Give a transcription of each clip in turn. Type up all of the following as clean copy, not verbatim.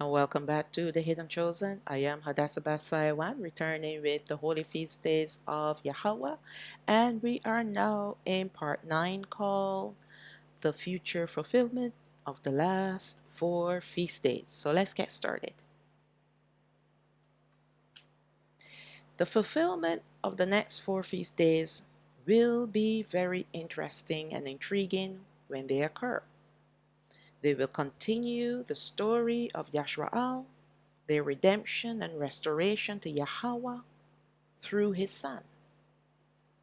and welcome back to The Hidden Chosen. I am Hadassah Shalawam, returning with the Holy Feast Days of Yahawah, and we are now in part 9 called The Future Fulfillment of the Last 4 Feast Days. So let's get started. The fulfillment of the next 4 feast days will be very interesting and intriguing when they occur. They will continue the story of Yashraal, their redemption and restoration to Yahawah through his Son.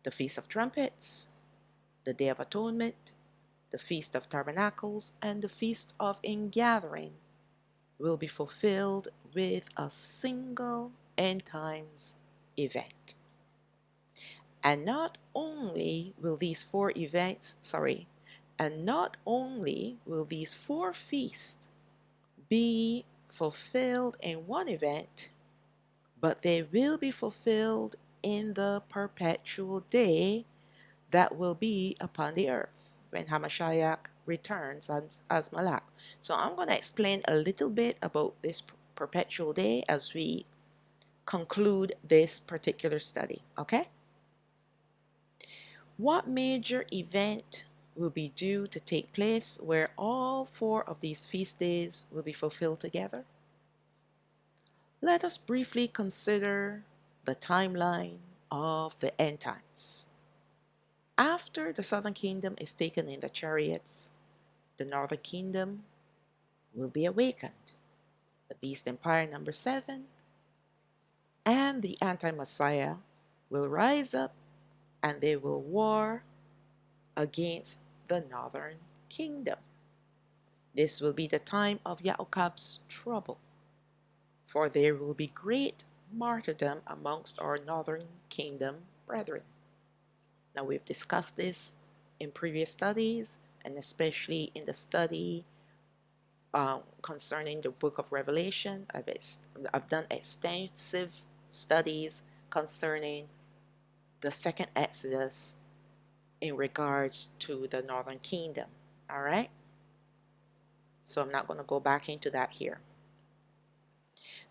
The Feast of Trumpets, the Day of Atonement, the Feast of Tabernacles, and the Feast of Ingathering will be fulfilled with a single end times event. And not only will these 4 feasts be fulfilled in one event, but they will be fulfilled in the perpetual day that will be upon the earth when Hamashiach returns as Malak. So I'm going to explain a little bit about this perpetual day as we conclude this particular study, okay? What major event will be due to take place where all 4 of these feast days will be fulfilled together? Let us briefly consider the timeline of the end times. After the southern kingdom is taken in the chariots, the northern kingdom will be awakened. The beast empire number 7 and the anti-Messiah will rise up and they will war against the northern kingdom. This will be the time of Yaakob's trouble, for there will be great martyrdom amongst our northern kingdom brethren. Now, we've discussed this in previous studies, and especially in the study concerning the book of Revelation. I've done extensive studies concerning the second Exodus in regards to the northern kingdom. All right? So I'm not going to go back into that here.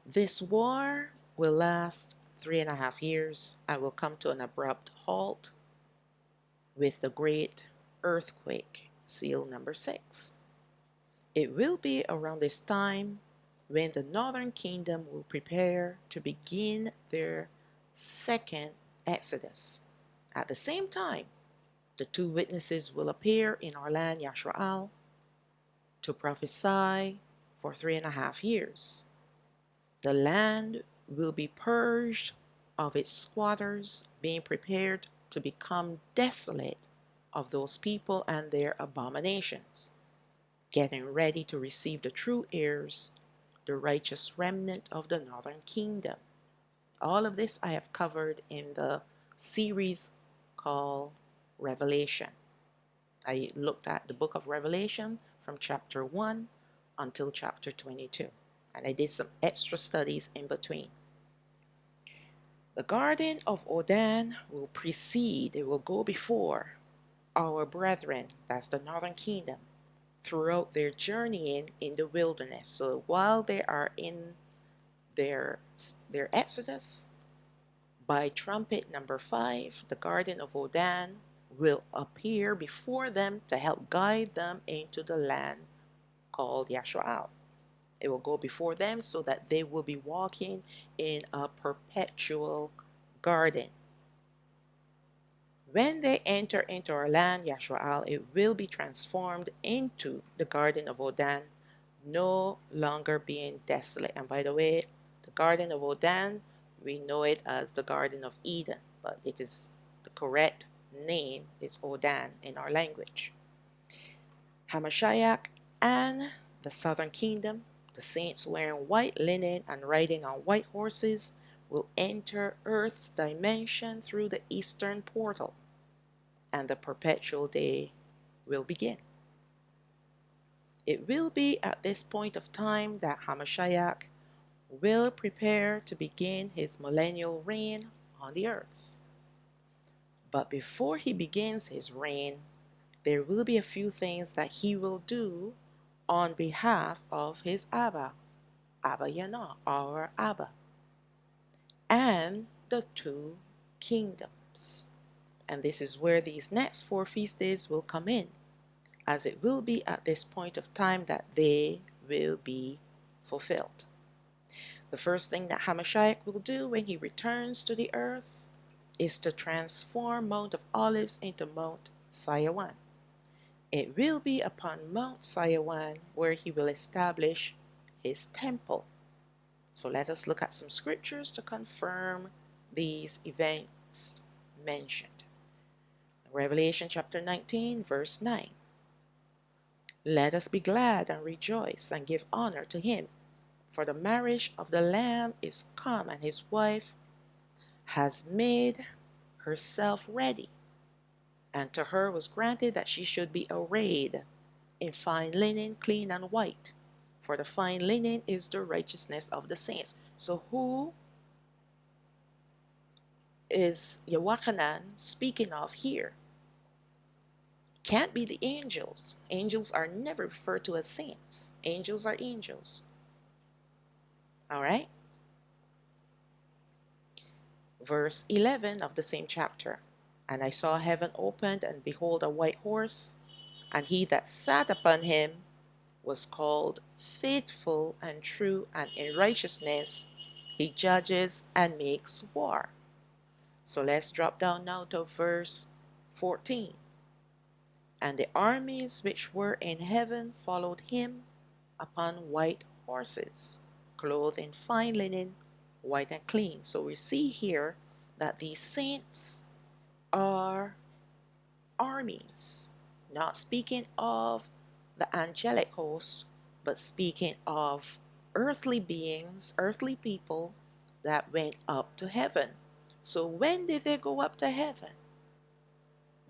This war will last 3.5 years and will come to an abrupt halt with the great earthquake, seal number 6. It will be around this time when the northern kingdom will prepare to begin their second Exodus. At the same time, the 2 witnesses will appear in our land, Yashraal, to prophesy for 3.5 years. The land will be purged of its squatters, being prepared to become desolate of those people and their abominations, getting ready to receive the true heirs, the righteous remnant of the northern kingdom. All of this I have covered in the series called Revelation. I looked at the book of Revelation from chapter 1 until chapter 22, and I did some extra studies in between. The Garden of Eden will precede, it will go before our brethren, that's the northern kingdom, throughout their journeying in the wilderness. So while they are in their exodus, by trumpet number 5, the Garden of Eden will appear before them to help guide them into the land called Yashraal. It will go before them so that they will be walking in a perpetual garden. When they enter into our land, Yashraal, it will be transformed into the Garden of Eden, no longer being desolate. And by the way, the Garden of Eden, we know it as the Garden of Eden, but it is the correct name is Odan in our language. Hamashiach and the southern kingdom, the saints wearing white linen and riding on white horses, will enter Earth's dimension through the eastern portal, and the perpetual day will begin. It will be at this point of time that Hamashiach will prepare to begin his millennial reign on the earth. But before he begins his reign, there will be a few things that he will do on behalf of his Abba. Abba Yana, our Abba, and the two kingdoms. And this is where these next 4 feast days will come in, as it will be at this point of time that they will be fulfilled. The first thing that Hamashiach will do when he returns to the earth is to transform Mount of Olives into Mount Shalawam. It will be upon Mount Shalawam where he will establish his temple. So let us look at some scriptures to confirm these events mentioned. Revelation chapter 19, verse 9. Let us be glad and rejoice and give honor to him, for the marriage of the Lamb is come, and his wife has made herself ready. And to her was granted that she should be arrayed in fine linen, clean and white, for the fine linen is the righteousness of the saints. So who is Yawachanan speaking of here? Can't be the angels. Angels are never referred to as saints. Angels are angels. All right? Verse 11 of the same chapter. And I saw heaven opened, and behold, a white horse, and he that sat upon him was called Faithful and True, and in righteousness he judges and makes war. So let's drop down now to verse 14. And the armies which were in heaven followed him upon white horses, clothed in fine linen, white and clean. So we see here that these saints are armies, not speaking of the angelic hosts, but speaking of earthly beings, earthly people that went up to heaven. So when did they go up to heaven?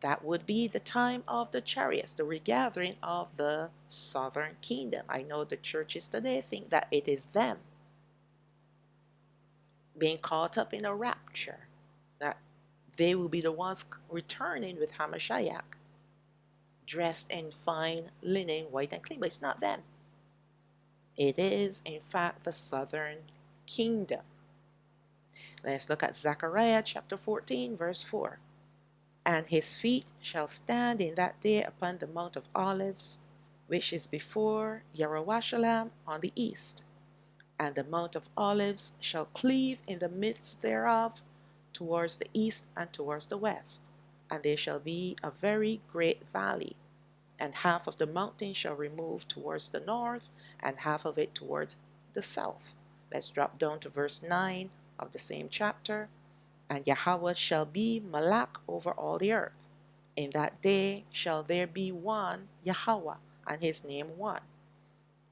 That would be the time of the chariots, the regathering of the southern kingdom. I know the churches today think that it is them being caught up in a rapture, that they will be the ones returning with Hamashiach, dressed in fine linen, white and clean, but it's not them. It is, in fact, the southern kingdom. Let's look at Zechariah chapter 14, verse 4. And his feet shall stand in that day upon the Mount of Olives, which is before Yahawah on the east. And the Mount of Olives shall cleave in the midst thereof towards the east and towards the west. And there shall be a very great valley, and half of the mountain shall remove towards the north, and half of it towards the south. Let's drop down to verse 9 of the same chapter. And Yahawah shall be Malak over all the earth. In that day shall there be one Yahawah, and his name one.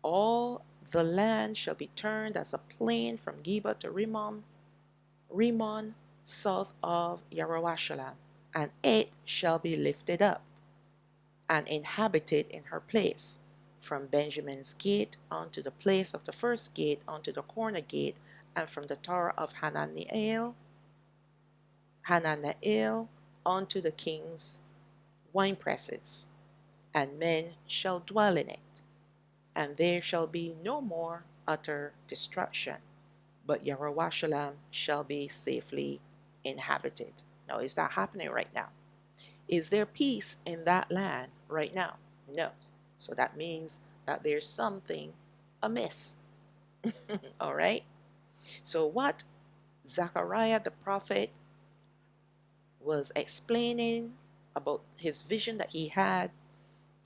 All the land shall be turned as a plain from Geba to Rimmon, south of Yahawah, and it shall be lifted up and inhabited in her place, from Benjamin's gate unto the place of the first gate unto the corner gate, and from the tower of Hananiel unto the king's winepresses, and men shall dwell in it, and there shall be no more utter destruction, but Yahawah shall be safely inhabited. Now, is that happening right now? Is there peace in that land right now? No. So that means that there's something amiss. All right? So what Zechariah the prophet was explaining about his vision that he had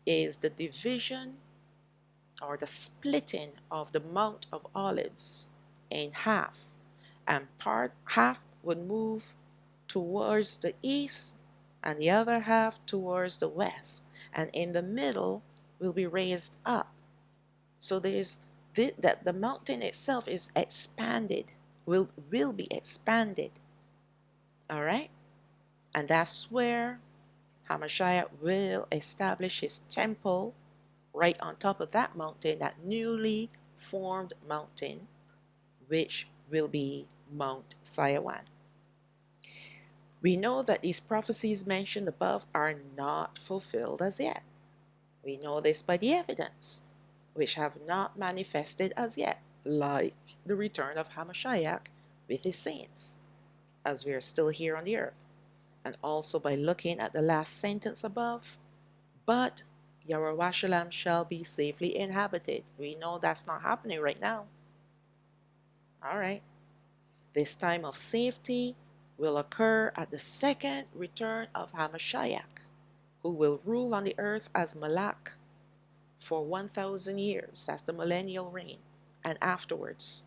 is the division or the splitting of the Mount of Olives in half, and half would move towards the east and the other half towards the west, and in the middle will be raised up. So there's that the mountain itself is expanded, will be expanded. All right? And that's where Hamashiach will establish his temple right on top of that mountain, that newly formed mountain, which will be Mount Shalawam. We know that these prophecies mentioned above are not fulfilled as yet. We know this by the evidence, which have not manifested as yet. like the return of Hamashiach with his saints, as we are still here on the earth. And also by looking at the last sentence above, but Yahawah shall be safely inhabited. We know that's not happening right now. All right. This time of safety will occur at the second return of Hamashiach, who will rule on the earth as Malak for 1,000 years. That's the millennial reign. And afterwards.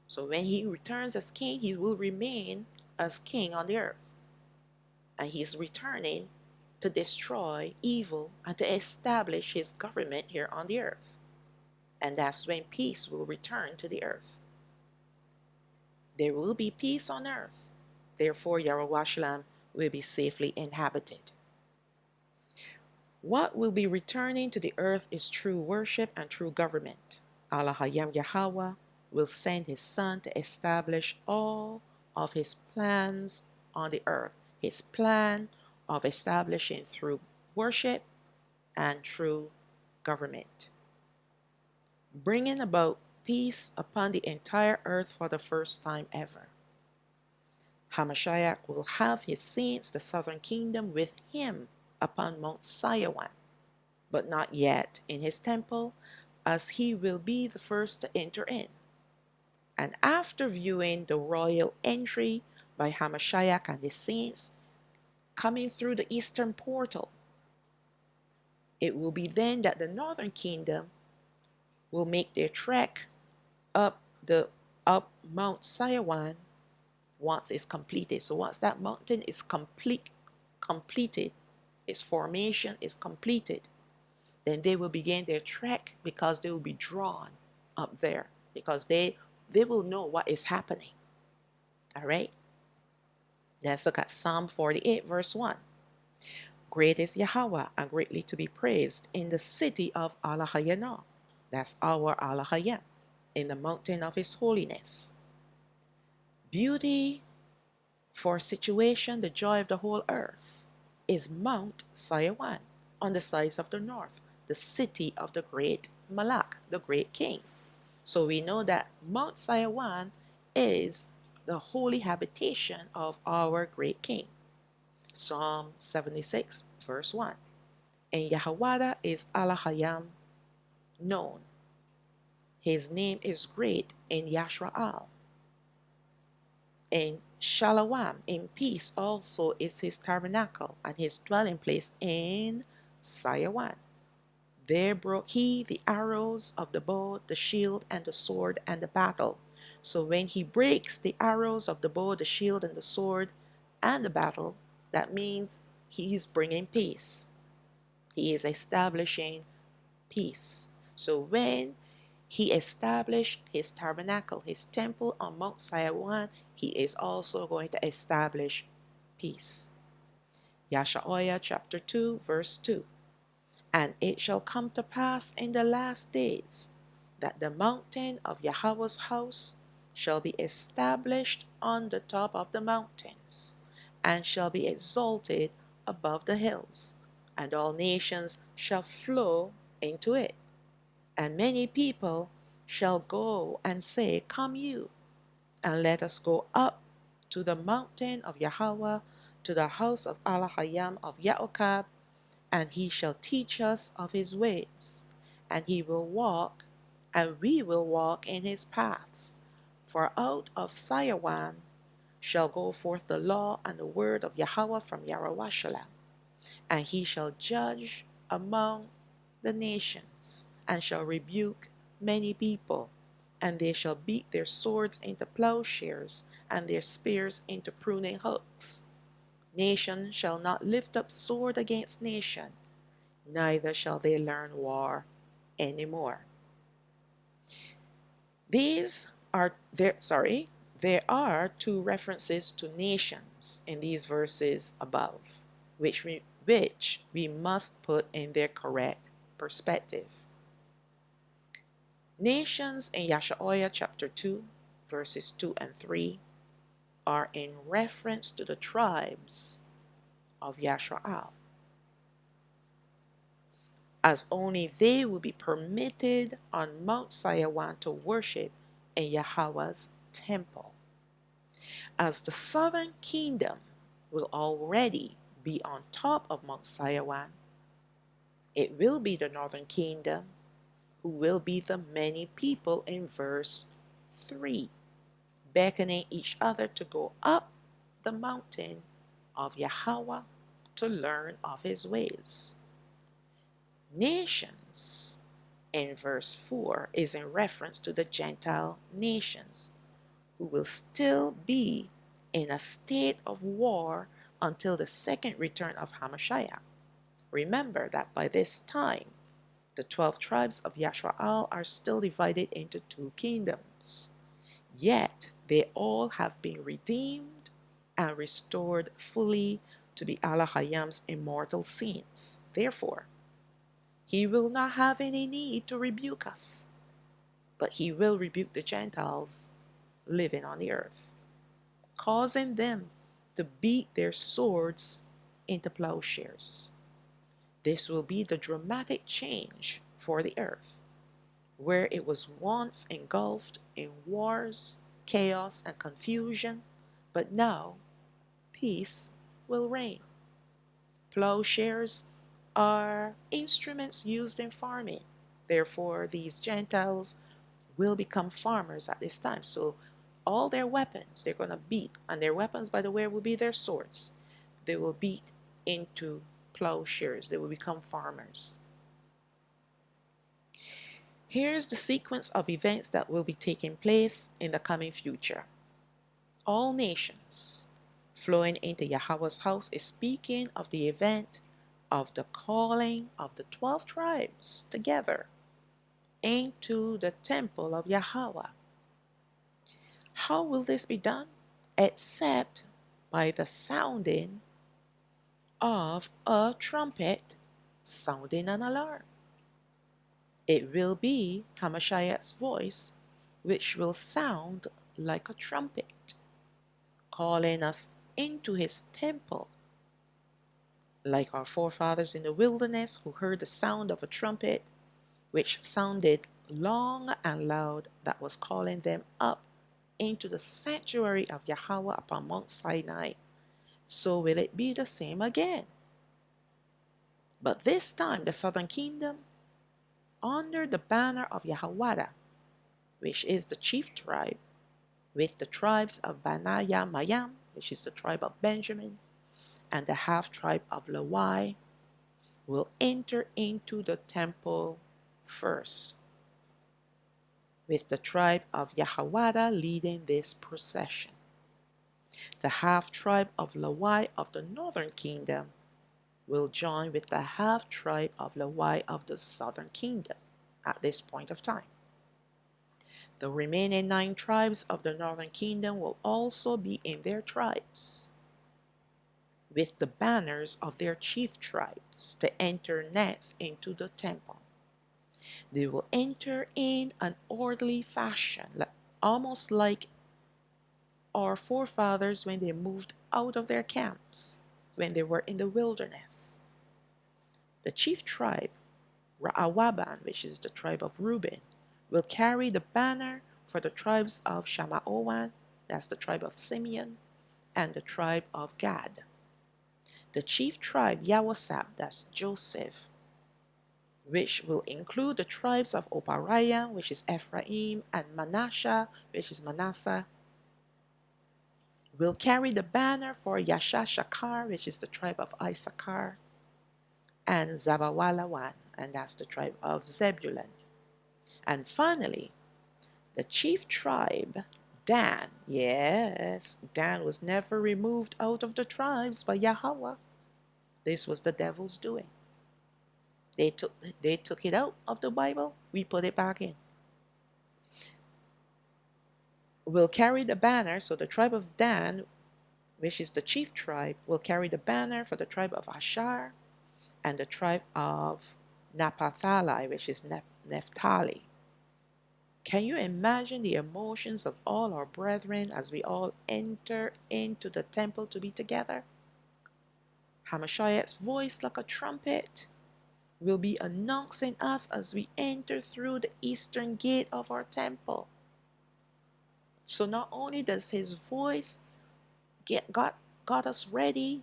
So when he returns as king, he will remain as king on the earth. And he's returning to destroy evil and to establish his government here on the earth. And that's when peace will return to the earth. There will be peace on earth. Therefore, Yahawah will be safely inhabited. What will be returning to the earth is true worship and true government. Allah Hayam Yahawah will send his son to establish all of his plans on the earth. His plan of establishing through worship and true government, bringing about peace upon the entire earth for the first time ever. Hamashiach will have his saints, the southern kingdom, with him upon Mount Shalawam, but not yet in his temple, as he will be the first to enter in. And after viewing the royal entry by Hamashiach and his saints coming through the eastern portal, it will be then that the northern kingdom will make their trek up Mount Shalawam once it's completed. So once that mountain is completed, its formation is completed, then they will begin their trek, because they will be drawn up there, because they will know what is happening. All right. Let's look at Psalm 48 verse 1. Great is Yahawah and greatly to be praised in the city of Allah Hayyanah. That's our Allah Hayyan, in the mountain of his holiness. Beauty for situation, the joy of the whole earth, is Mount Shalawam on the sides of the north, the city of the great Malak, the great king. So we know that Mount Shalawam is the holy habitation of our great king. Psalm 76 verse 1. And Yahawah is Allah Hayam known. His name is great in Yashraal. In Shalawam, in peace also, is his tabernacle and his dwelling place in Shalawam. There broke he the arrows of the bow, the shield, and the sword, and the battle. So when he breaks the arrows of the bow, the shield, and the sword, and the battle, that means he is bringing peace. He is establishing peace. So when he established his tabernacle, his temple on Mount Shalawam, he is also going to establish peace. Yahshua chapter 2 verse 2. And it shall come to pass in the last days that the mountain of Yahweh's house shall be established on the top of the mountains, and shall be exalted above the hills, and all nations shall flow into it. And many people shall go and say, Come you, and let us go up to the mountain of Yahawah, to the house of Allah Hayam of Yaakov, and he shall teach us of his ways, and he will walk, and we will walk in his paths. For out of Shalawam shall go forth the law and the word of Yahawah from Yahawah, and he shall judge among the nations, and shall rebuke many people, and they shall beat their swords into plowshares, and their spears into pruning hooks. Nation shall not lift up sword against nation, neither shall they learn war anymore. There are two references to nations in these verses above, which we must put in their correct perspective. Nations in Yahshua chapter 2, verses 2 and 3 are in reference to the tribes of Yashraal, as only they will be permitted on Mount Shalawam to worship in Yahawah's temple. As the southern kingdom will already be on top of Mount Shalawam, it will be the northern kingdom who will be the many people in verse 3, beckoning each other to go up the mountain of Yahawah to learn of his ways. Nations in verse 4 is in reference to the Gentile nations who will still be in a state of war until the second return of Hamashiach. Remember that by this time, the 12 tribes of Yasha'al are still divided into two kingdoms. Yet they all have been redeemed and restored fully to be Allah Hayam's immortal saints. Therefore, he will not have any need to rebuke us, but he will rebuke the Gentiles living on the earth, causing them to beat their swords into plowshares. This will be the dramatic change for the earth, where it was once engulfed in wars, chaos, and confusion, but now peace will reign. Plowshares are instruments used in farming. Therefore, these Gentiles will become farmers at this time. So all their weapons they're going to beat, and their weapons, by the way, will be their swords. They will beat into plowshares. They will become farmers. Here's the sequence of events that will be taking place in the coming future. All nations flowing into Yahawah's house is speaking of the event of the calling of the 12 tribes together into the temple of Yahawah. How will this be done? Except by the sounding of a trumpet, sounding an alarm. It will be Hamashiach's voice which will sound like a trumpet, calling us into his temple, like our forefathers in the wilderness who heard the sound of a trumpet which sounded long and loud, that was calling them up into the sanctuary of Yahawah upon Mount Sinai. So will it be the same again. But this time the southern kingdom, under the banner of Yahawah, which is the chief tribe, with the tribes of Banaya Mayam, which is the tribe of Benjamin, and the half tribe of Lewi, will enter into the temple first, with the tribe of Yahawah leading this procession. The half tribe of Lewi of the northern kingdom will join with the half tribe of Lewi of the southern kingdom at this point of time. The remaining 9 tribes of the northern kingdom will also be in their tribes, with the banners of their chief tribes, to enter next into the temple. They will enter in an orderly fashion, almost like our forefathers when they moved out of their camps, when they were in the wilderness. The chief tribe, Ra'awaban, which is the tribe of Reuben, will carry the banner for the tribes of Shamaowan, that's the tribe of Simeon, and the tribe of Gad. The chief tribe, Yawasab, that's Joseph, which will include the tribes of Opariah, which is Ephraim, and Manasseh, which is Manasseh, will carry the banner for Yashashakar, which is the tribe of Issachar, and Zabawalawan, and that's the tribe of Zebulun. And finally, the chief tribe, Dan. Yes, Dan was never removed out of the tribes by Yahawah. This was the devil's doing. They took it out of the Bible, we put it back in. Will carry the banner, so the tribe of Dan, which is the chief tribe, will carry the banner for the tribe of Asher and the tribe of Naphtali, which is Naphtali. Can you imagine the emotions of all our brethren as we all enter into the temple to be together? Hamashiach's voice like a trumpet will be announcing us as we enter through the eastern gate of our temple. So not only does his voice got us ready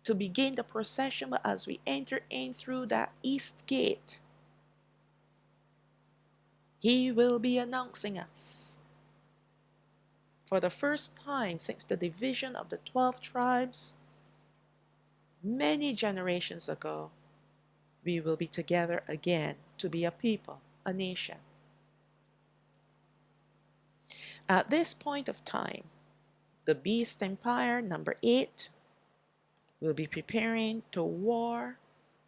to begin the procession, but as we enter in through that east gate, he will be announcing us. For the first time since the division of the 12 tribes, many generations ago, we will be together again to be a people, a nation. At this point of time, the Beast Empire, number 8, will be preparing to war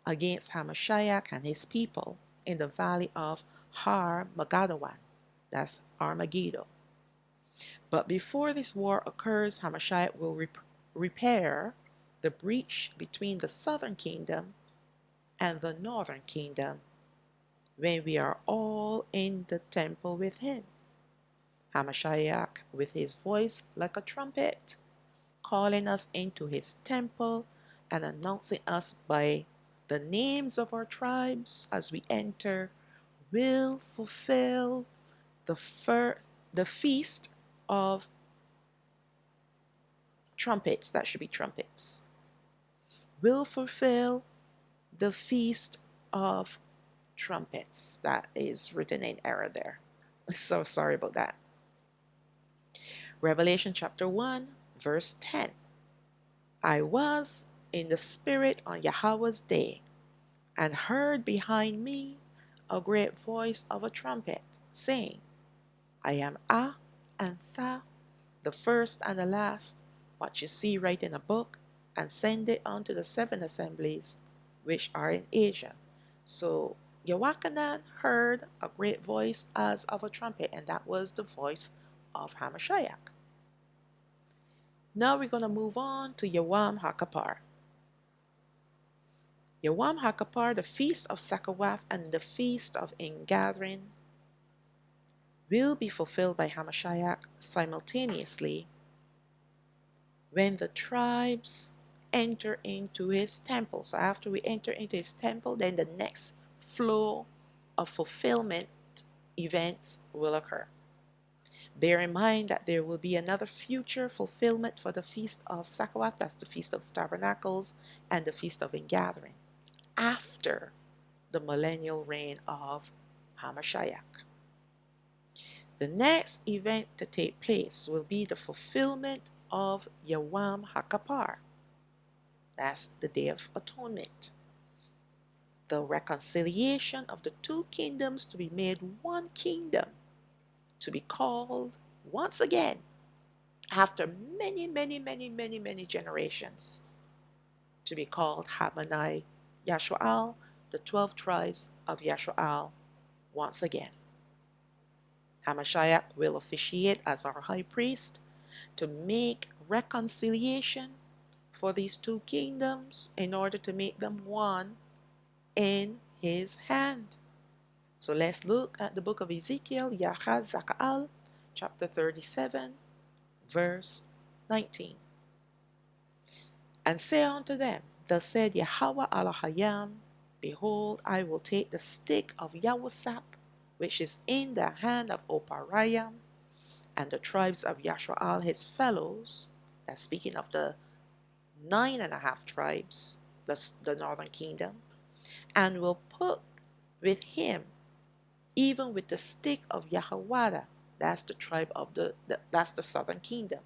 against Hamashiach and his people in the valley of Har Magadawan. That's Armageddon. But before this war occurs, Hamashiach will repair the breach between the southern kingdom and the northern kingdom when we are all in the temple with him. Hamashiach, with his voice like a trumpet, calling us into his temple and announcing us by the names of our tribes as we enter, will fulfill the feast of trumpets. That should be trumpets. Will fulfill the feast of trumpets. That is written in error there. So sorry about that. Revelation chapter 1, verse 10. I was in the Spirit on Yahawah's day, and heard behind me a great voice of a trumpet, saying, I am Ah and Tha, the first and the last. What you see, write in a book, and send it unto the 7 assemblies which are in Asia. So Yawachanan heard a great voice as of a trumpet, and that was the voice of Hamashiach. Now we're going to move on to Yawam HaKappar. Yawam HaKappar, the Feast of Sackcloth and the Feast of Ingathering, will be fulfilled by Hamashiach simultaneously when the tribes enter into his temple. So after we enter into his temple, then the next flow of fulfillment events will occur. Bear in mind that there will be another future fulfillment for the Feast of Sackcloth, that's the Feast of Tabernacles, and the Feast of Ingathering, after the millennial reign of Hamashiach. The next event to take place will be the fulfillment of Yawam HaKappar. That's the Day of Atonement. The reconciliation of the two kingdoms to be made one kingdom, to be called once again, after many generations, to be called Hamanai Yashwa'al, the 12 tribes of Yashwa'al, once again. Hamashiach will officiate as our high priest to make reconciliation for these two kingdoms in order to make them one in his hand. So let's look at the book of Ezekiel, Yahazakal, chapter 37, verse 19. And say unto them, Thus said Yahweh Elohayim, Behold, I will take the stick of Yahweh, which is in the hand of Opariam, and the tribes of Yashwa'al his fellows, that's speaking of the 9.5 tribes, the northern kingdom, and will put with him, even with the stick of Yahawah, that's the tribe of that's the southern kingdom,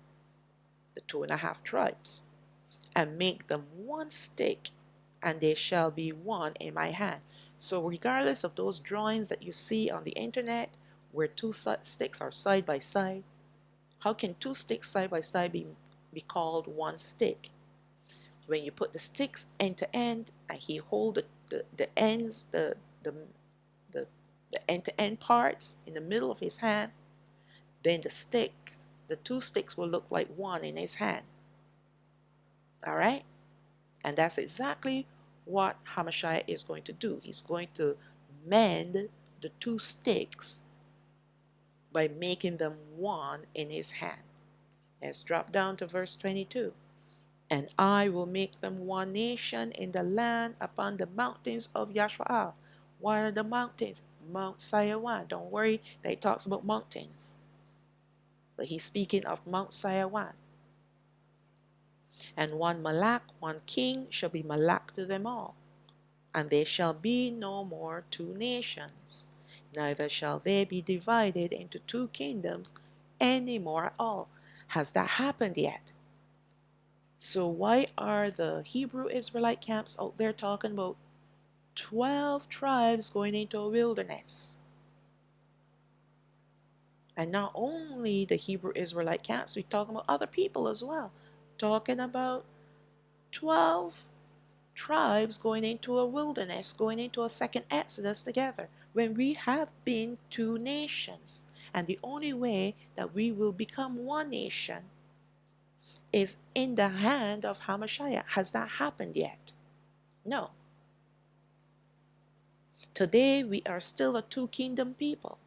the 2.5 tribes, and make them one stick, and they shall be one in my hand. So regardless of those drawings that you see on the internet where two sticks are side by side, how can two sticks side by side be called one stick? When you put the sticks end to end and he hold the ends, the end to end parts in the middle of his hand, then the two sticks will look like one in his hand. All right? And that's exactly what Hamashiach is going to do. He's going to mend the two sticks by making them one in his hand. Let's drop down to verse 22. And I will make them one nation in the land upon the mountains of Yashwa'al. What are the mountains? Mount Sinai. Don't worry that it talks about mountains. But he's speaking of Mount Shalawam. And one Malak, one king, shall be Malak to them all. And there shall be no more two nations, neither shall they be divided into two kingdoms any more at all. Has that happened yet? So why are the Hebrew Israelite camps out there talking about 12 tribes going into a wilderness? And not only the Hebrew Israelite camps, we're talking about other people as well. Talking about 12 tribes going into a wilderness, going into a second Exodus together, when we have been two nations. And the only way that we will become one nation is in the hand of Hamashiach. Has that happened yet? No. Today we are still a two-kingdom people,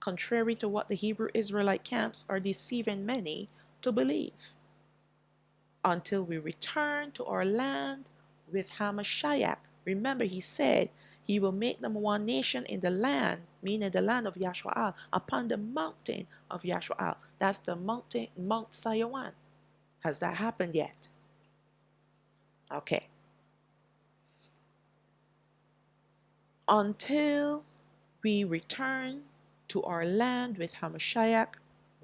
contrary to what the Hebrew Israelite camps are deceiving many to believe. Until we return to our land with Hamashiach. Remember, he said he will make them one nation in the land, meaning the land of Yahshua, upon the mountain of Yahshua. That's the mountain, Mount Shalawam. Has that happened yet? Okay. Until we return to our land with Hamashiach,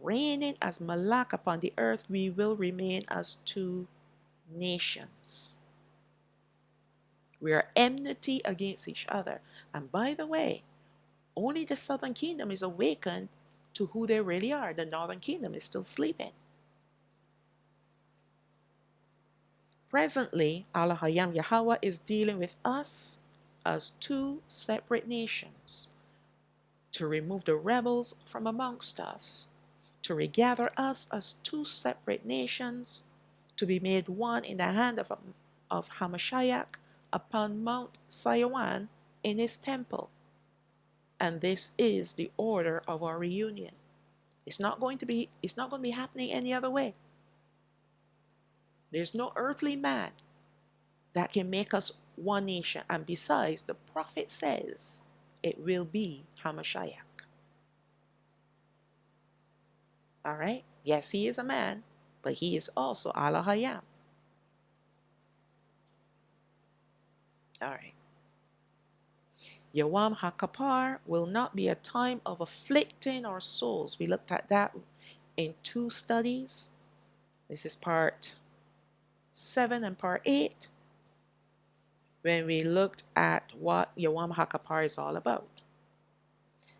reigning as Malak upon the earth, we will remain as two nations. We are enmity against each other. And by the way, only the southern kingdom is awakened to who they really are. The northern kingdom is still sleeping. Presently, Allah Hayam Yahawah is dealing with us as two separate nations to remove the rebels from amongst us, to regather us as two separate nations, to be made one in the hand of Hamashiach upon Mount Shalawam in his temple. And this is the order of our reunion. It's not going to be happening any other way. There's no earthly man that can make us one nation. And besides, the prophet says it will be Hamashiach. All right? Yes, he is a man, but he is also Allah Hayam. All right. Yawam HaKapar will not be a time of afflicting our souls. We looked at that in 2 studies. This is part 7 and part 8, when we looked at what Yawam HaKapar is all about.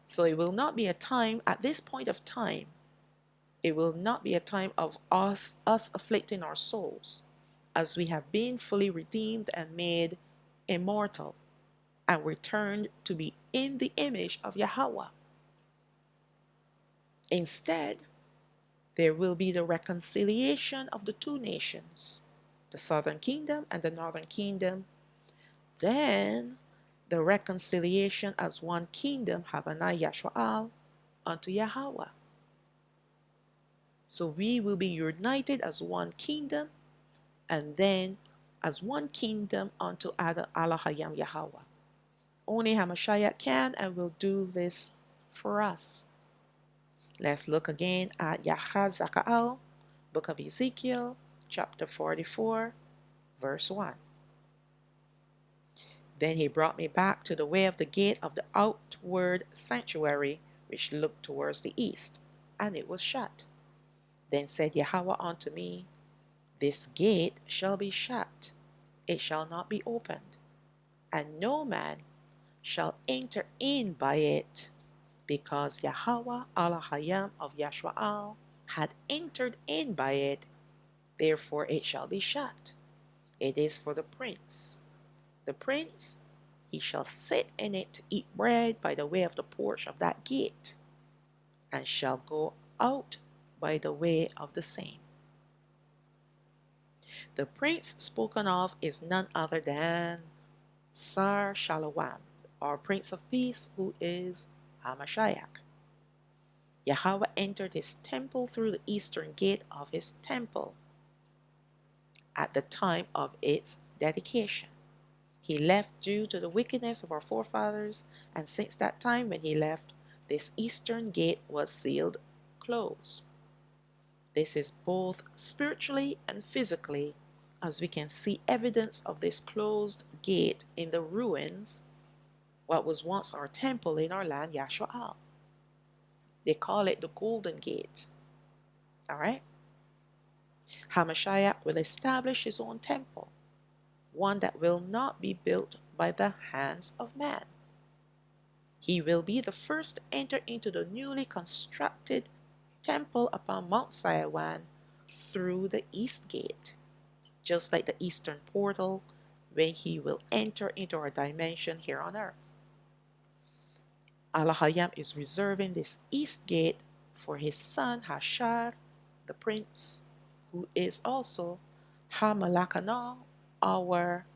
So it will not be a time, at this point of time, it will not be a time of us afflicting our souls, as we have been fully redeemed and made immortal and returned to be in the image of Yahawah. Instead, there will be the reconciliation of the two nations, the southern kingdom and the northern kingdom. Then the reconciliation as one kingdom, Habanai Yashwa'al, unto Yahawah. So we will be united as one kingdom, and then as one kingdom unto Allah Hayam Yahawah. Only Hamashiach can and will do this for us. Let's look again at Yahazaka'al, book of Ezekiel, chapter 44, verse 1. Then he brought me back to the way of the gate of the outward sanctuary, which looked towards the east, and it was shut. Then said Yahawah unto me, This gate shall be shut, it shall not be opened, and no man shall enter in by it, because Yahawah Allah Hayam of Yashwa'al had entered in by it, therefore it shall be shut. It is for the prince. The prince, he shall sit in it to eat bread by the way of the porch of that gate, and shall go out by the way of the same. The prince spoken of is none other than Sar Shalawam, our Prince of Peace, who is Hamashiach. Yahawah entered his temple through the eastern gate of his temple at the time of its dedication. He left due to the wickedness of our forefathers, and since that time when he left, this eastern gate was sealed closed. This is both spiritually and physically, as we can see evidence of this closed gate in the ruins, what was once our temple in our land, Yahshua. They call it the Golden Gate. All right? Hamashiach will establish his own temple, one that will not be built by the hands of man. He will be the first to enter into the newly constructed temple upon Mount Siyawwan through the east gate, just like the eastern portal, when he will enter into our dimension here on earth. Allah is reserving this east gate for his son Hashar, the prince, who is also Ha-Malakana, our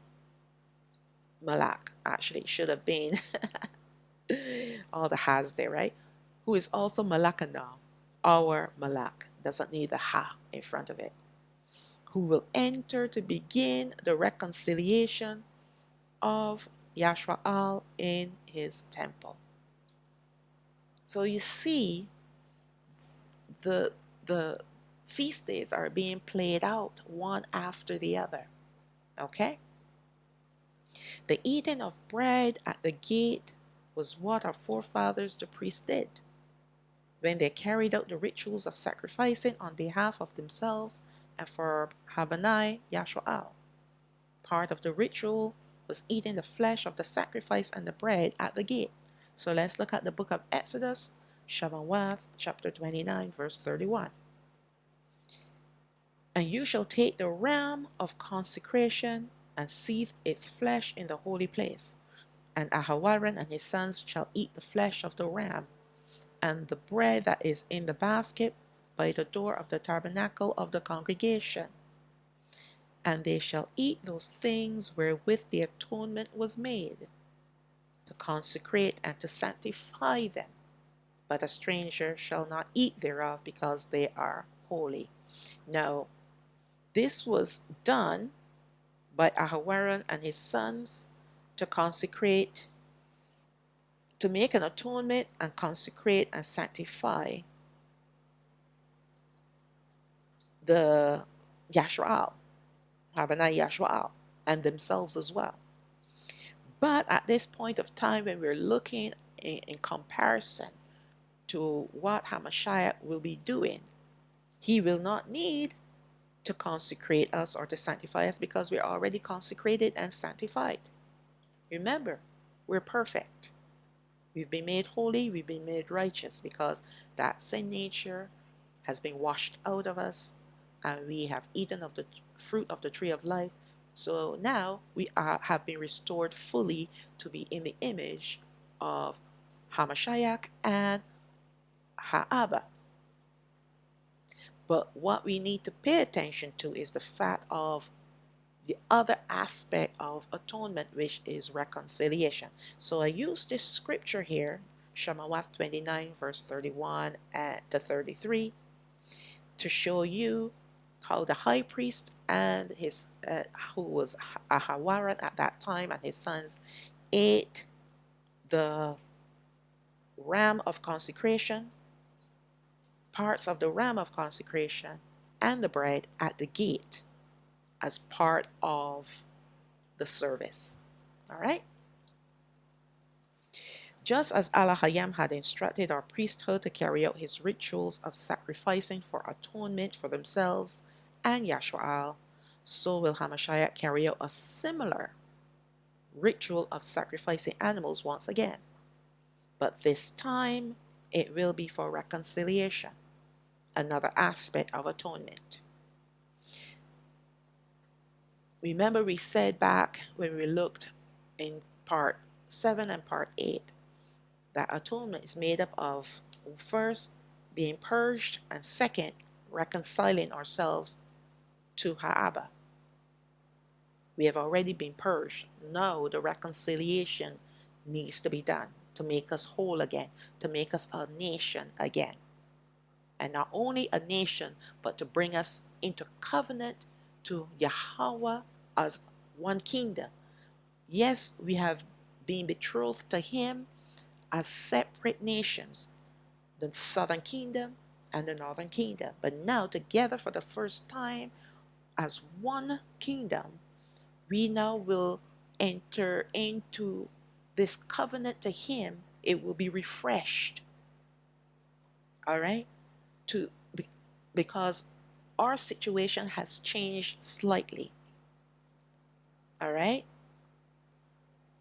Malak. Actually, it should have been all the has there, right? Who is also Malakana, our Malak. Doesn't need the Ha in front of it. Who will enter to begin the reconciliation of Yashwa'al in his temple. So you see, the feast days are being played out one after the other. Okay? The eating of bread at the gate was what our forefathers, the priests, did when they carried out the rituals of sacrificing on behalf of themselves and for Habanai Yashwa'al. Part of the ritual was eating the flesh of the sacrifice and the bread at the gate. So let's look at the book of Exodus, Shalawam, chapter 29, verse 31. And you shall take the ram of consecration and seethe its flesh in the holy place. And Aharon and his sons shall eat the flesh of the ram, and the bread that is in the basket by the door of the tabernacle of the congregation. And they shall eat those things wherewith the atonement was made, to consecrate and to sanctify them. But a stranger shall not eat thereof, because they are holy. Now, this was done by Aharon and his sons to consecrate, to make an atonement and consecrate and sanctify the Yashwa'al, Habanai Yashwa'al, and themselves as well. But at this point of time, when we're looking in comparison to what Hamashiach will be doing, he will not need to consecrate us or to sanctify us, because we're already consecrated and sanctified. Remember, we're perfect. We've been made holy, we've been made righteous, because that sin nature has been washed out of us, and we have eaten of the fruit of the tree of life. So now we have been restored fully to be in the image of Hamashiach and Ha'aba. But what we need to pay attention to is the fact of the other aspect of atonement, which is reconciliation. So I use this scripture here, Shalawam 29, verse 31 to 33, to show you how the high priest and his, who was Aharon at that time, and his sons ate the ram of consecration, parts of the ram of consecration, and the bread at the gate as part of the service. All right? Just as Allah had instructed our priesthood to carry out his rituals of sacrificing for atonement for themselves and Yashwa'al, so will Hamashiach carry out a similar ritual of sacrificing animals once again. But this time, it will be for reconciliation, another aspect of atonement. Remember, we said back when we looked in part 7 and part 8 that atonement is made up of, first, being purged, and second, reconciling ourselves to Ha'aba. We have already been purged. Now the reconciliation needs to be done to make us whole again, to make us a nation again. And not only a nation, but to bring us into covenant to Yahawah as one kingdom. Yes, we have been betrothed to him as separate nations, the southern kingdom and the northern kingdom. But now, together for the first time as one kingdom, we now will enter into this covenant to him. It will be refreshed. All right? To because our situation has changed slightly. All right?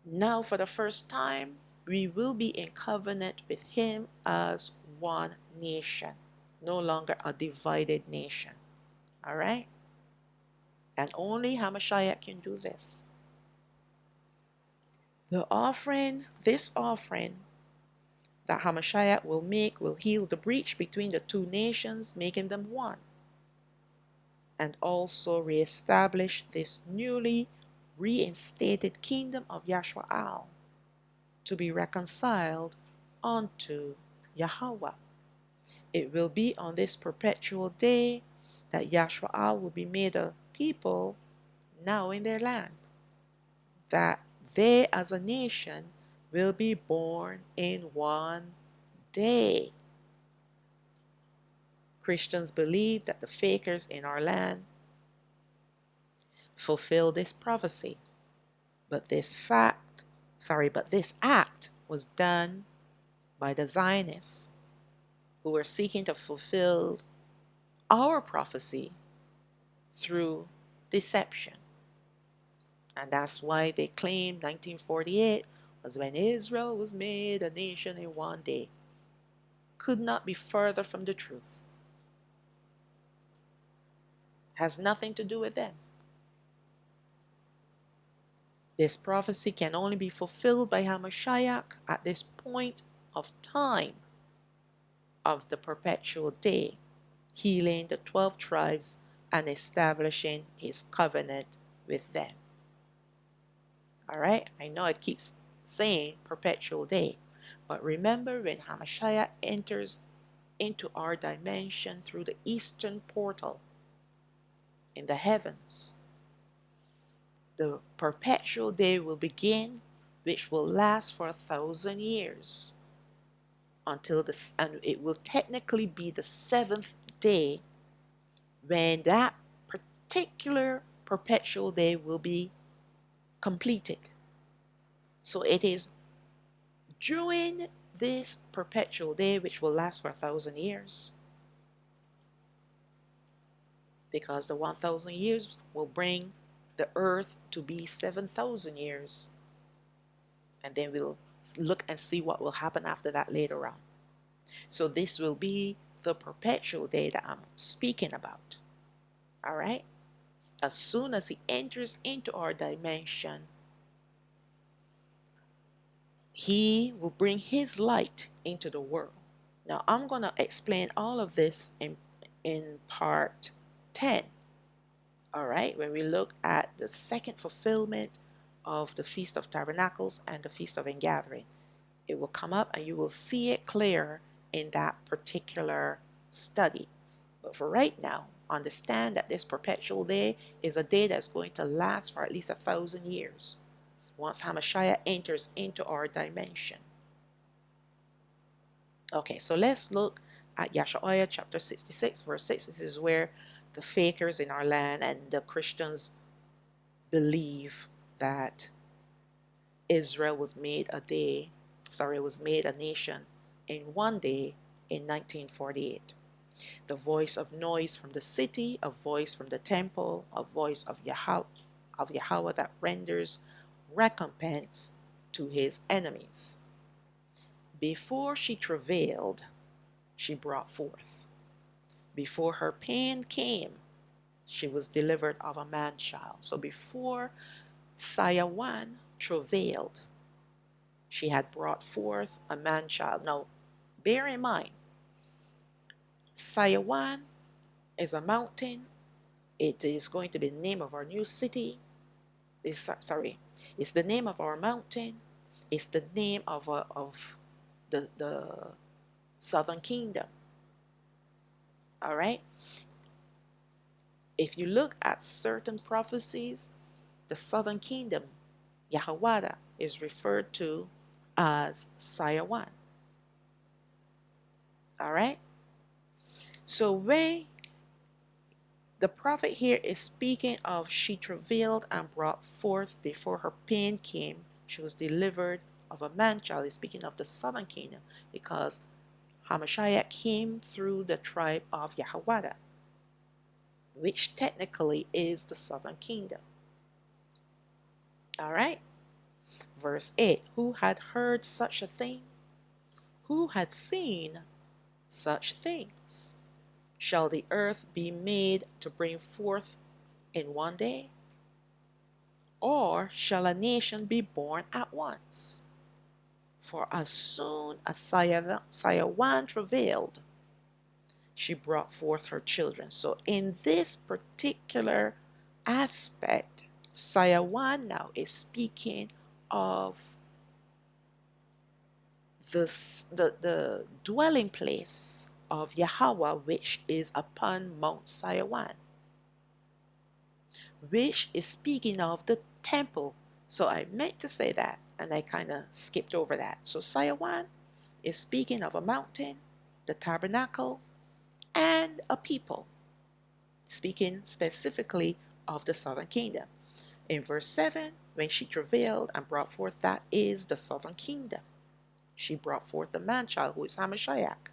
Now, for the first time, we will be in covenant with him as one nation, no longer a divided nation. All right? And only Hamashiach can do this. This offering that Hamashiach will make will heal the breach between the two nations, making them one, and also reestablish this newly reinstated kingdom of Yahshua to be reconciled unto Yahawah. It will be on this perpetual day that Yahshua will be made a people now in their land, that they as a nation will be born in one day. Christians believe that the fakers in our land fulfill this prophecy, but this act was done by the Zionists who were seeking to fulfill our prophecy through deception. And that's why they claim 1948 was when Israel was made a nation in one day. Could not be further from the truth. Has nothing to do with them. This prophecy can only be fulfilled by Hamashiach at this point of time of the perpetual day, healing the 12 tribes and establishing his covenant with them. All right, I know it keeps saying perpetual day, but remember when Hamashiach enters into our dimension through the eastern portal in the heavens, the perpetual day will begin, which will last for 1,000 years until this, and it will technically be the 7th day when that particular perpetual day will be completed. So it is during this perpetual day, which will last for 1,000 years, because the 1,000 years will bring the earth to be 7,000 years, and then we'll look and see what will happen after that later on. So this will be the perpetual day that I'm speaking about. All right? As soon as he enters into our dimension, he will bring his light into the world. Now, I'm going to explain all of this in part 10. All right? When we look at the second fulfillment of the Feast of Tabernacles and the Feast of Ingathering, it will come up and you will see it clear in that particular study. But for right now, understand that this perpetual day is a day that's going to last for at least 1,000 years once Hamashiach enters into our dimension. Okay, so let's look at Yahshua chapter 66, verse 6. This is where the fakers in our land and the Christians believe that Israel was made a nation in one day in 1948. The voice of noise from the city, a voice from the temple, a voice of Yahawah that renders recompense to his enemies. Before she travailed, she brought forth. Before her pain came, she was delivered of a man-child. So before Shalawam travailed, she had brought forth a man-child. Now, bear in mind, Shalawam is a mountain. It is going to be the name of our new city. It's the name of our mountain. It's the name of the southern kingdom. All right? If you look at certain prophecies, the southern kingdom, Yahawah, is referred to as Shalawam. All right? So when the prophet here is speaking of she travailed and brought forth before her pain came, she was delivered of a man child. He's speaking of the southern kingdom because Hamashiach came through the tribe of Yahawah, which technically is the southern kingdom. All right. Verse 8, who had heard such a thing? Who had seen such things? Shall the earth be made to bring forth in one day? Or shall a nation be born at once? For as soon as Shalawam travailed, she brought forth her children. So in this particular aspect, Shalawam now is speaking of the dwelling place of Yahawah, which is upon Mount Shalawam, which is speaking of the temple. So I meant to say that, and I kind of skipped over that. So Shalawam is speaking of a mountain, the tabernacle, and a people, speaking specifically of the southern kingdom. In verse 7, when she travailed and brought forth, that is the southern kingdom. She brought forth the man-child, who is Hamashiach.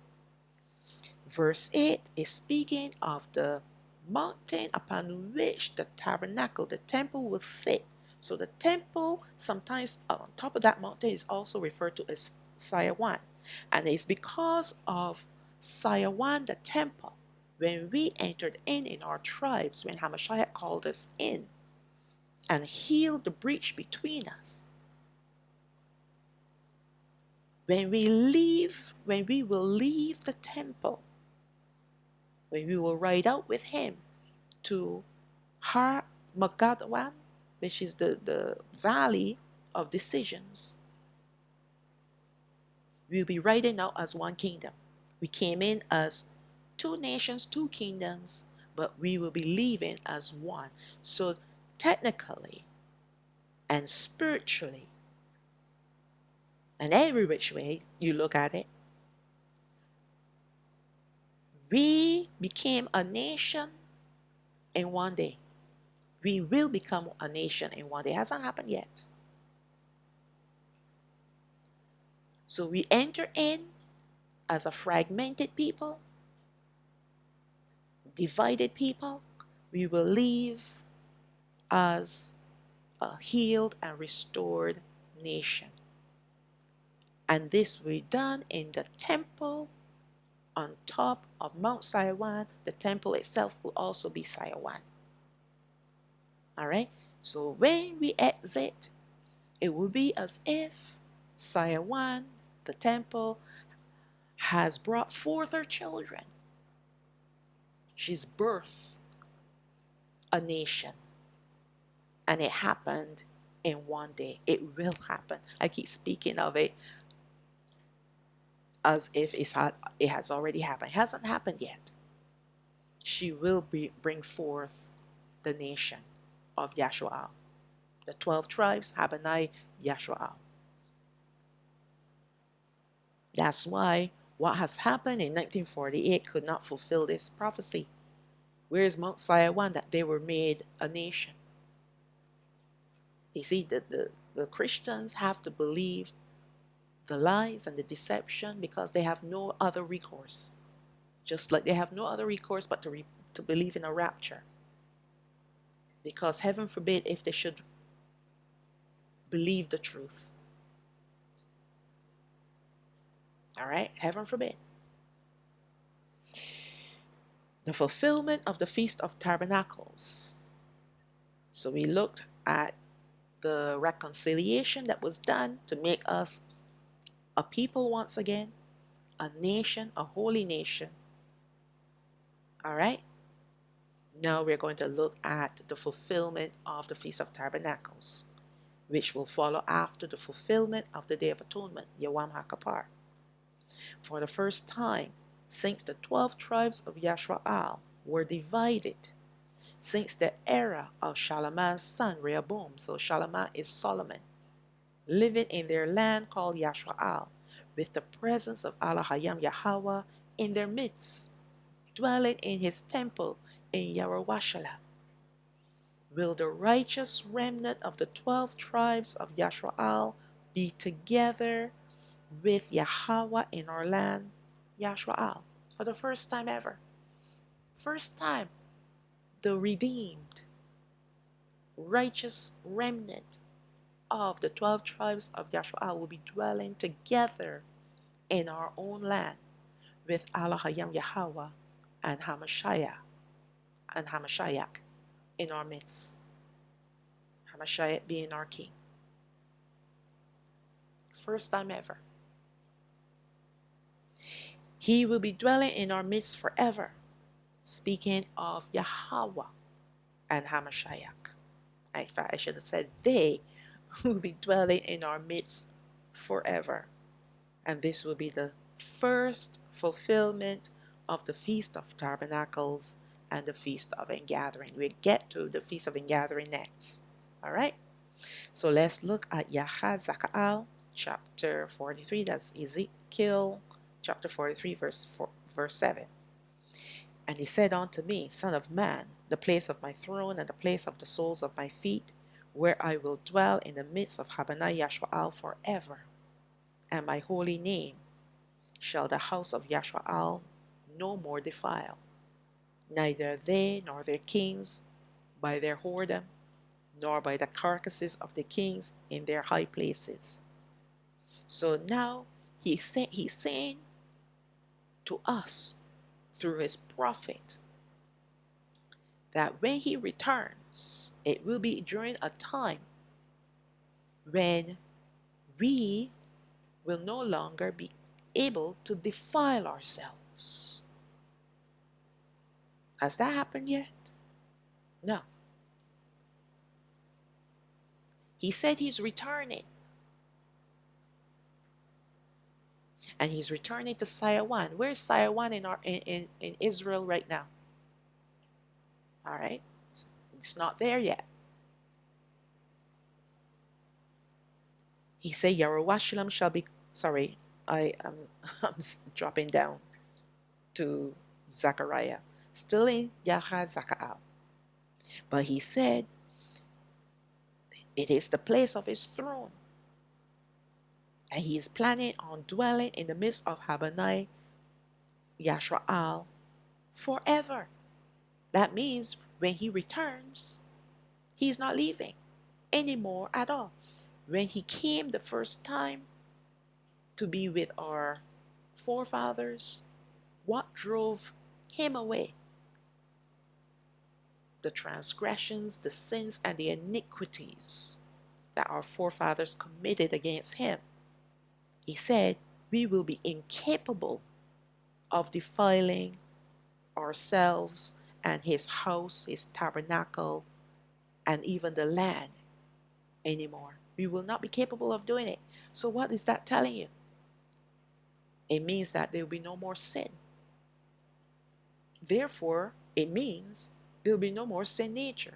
Verse 8 is speaking of the mountain upon which the tabernacle, the temple, will sit. So the temple, sometimes on top of that mountain, is also referred to as Shalawam. And it's because of Shalawam, the temple, when we entered in our tribes, when Hamashiach called us in and healed the breach between us. When we will leave the temple, when we will ride out with him to Har Magadawan, which is the valley of decisions, we'll be riding out as one kingdom. We came in as two nations, two kingdoms, but we will be leaving as one. So technically and spiritually, and every which way you look at it, we became a nation in one day. We will become a nation in one day. It hasn't happened yet. So we enter in as a fragmented people, divided people. We will leave as a healed and restored nation. And this will be done in the temple on top of Mount Shalawam. The temple itself will also be Shalawam. All right? So when we exit, it will be as if Shalawam, the temple, has brought forth her children. She's birthed a nation. And it happened in one day. It will happen. I keep speaking of it as if it has already happened. It hasn't happened yet. She will bring forth the nation of Yahshua. The 12 tribes, Habanai, Yahshua. That's why what has happened in 1948 could not fulfill this prophecy. Where is Mount Shalawam that they were made a nation? You see, the Christians have to believe the lies and the deception because they have no other recourse. Just like they have no other recourse but to believe in a rapture. Because heaven forbid if they should believe the truth. All right? Heaven forbid. The fulfillment of the Feast of Tabernacles. So we looked at the reconciliation that was done to make us a people once again, a nation, a holy nation. All right? Now we're going to look at the fulfillment of the Feast of Tabernacles, which will follow after the fulfillment of the Day of Atonement, Yom HaKippur. For the first time since the 12 tribes of Yashwa'al were divided, since the era of Shalaman's son Rehoboam, so Shalaman is Solomon, living in their land called Yashwa'al, with the presence of Allah Hayam Yahawah in their midst. dwelling in his temple in Yahawah. Will the righteous remnant of the 12 tribes of Yashraal be together with Yahawah in our land, Yashraal, for the first time ever? First time, the redeemed, righteous remnant of the 12 tribes of Yashraal will be dwelling together in our own land with Allahayam Yahawah and Hamashiach in our midst. Hamashiach being our king. First time ever. He will be dwelling in our midst forever. Speaking of Yahawah and Hamashiach. In fact, I should have said they will be dwelling in our midst forever. And this will be the first fulfillment of the Feast of Tabernacles and the Feast of Ingathering. We'll get to the Feast of Ingathering next. All right? So let's look at Yahazakaal, chapter 43. That's Ezekiel, chapter 43, verse 7. And he said unto me, Son of man, the place of my throne and the place of the soles of my feet, where I will dwell in the midst of Habanai Yashraal forever. And my holy name shall the house of Yashraal no more defile, neither they nor their kings by their whoredom, nor by the carcasses of the kings in their high places. So now he's saying to us through his prophet that when he returns, it will be during a time when we will no longer be able to defile ourselves. Has that happened yet? No. He said he's returning. And he's returning to Shalawam. Where's Shalawam in Israel right now? All right. It's not there yet. He said Yahawah shall be, sorry, I'm dropping down to Zechariah. Still in Yahazakaal. But he said it is the place of his throne. And he is planning on dwelling in the midst of Habanai Yashraal forever. That means when he returns, he's not leaving anymore at all. When he came the first time to be with our forefathers, what drove him away? The transgressions, the sins, and the iniquities that our forefathers committed against him. He said, we will be incapable of defiling ourselves and his house, his tabernacle, and even the land anymore. We will not be capable of doing it. So what is that telling you? It means that there will be no more sin. Therefore, it means there will be no more sin nature.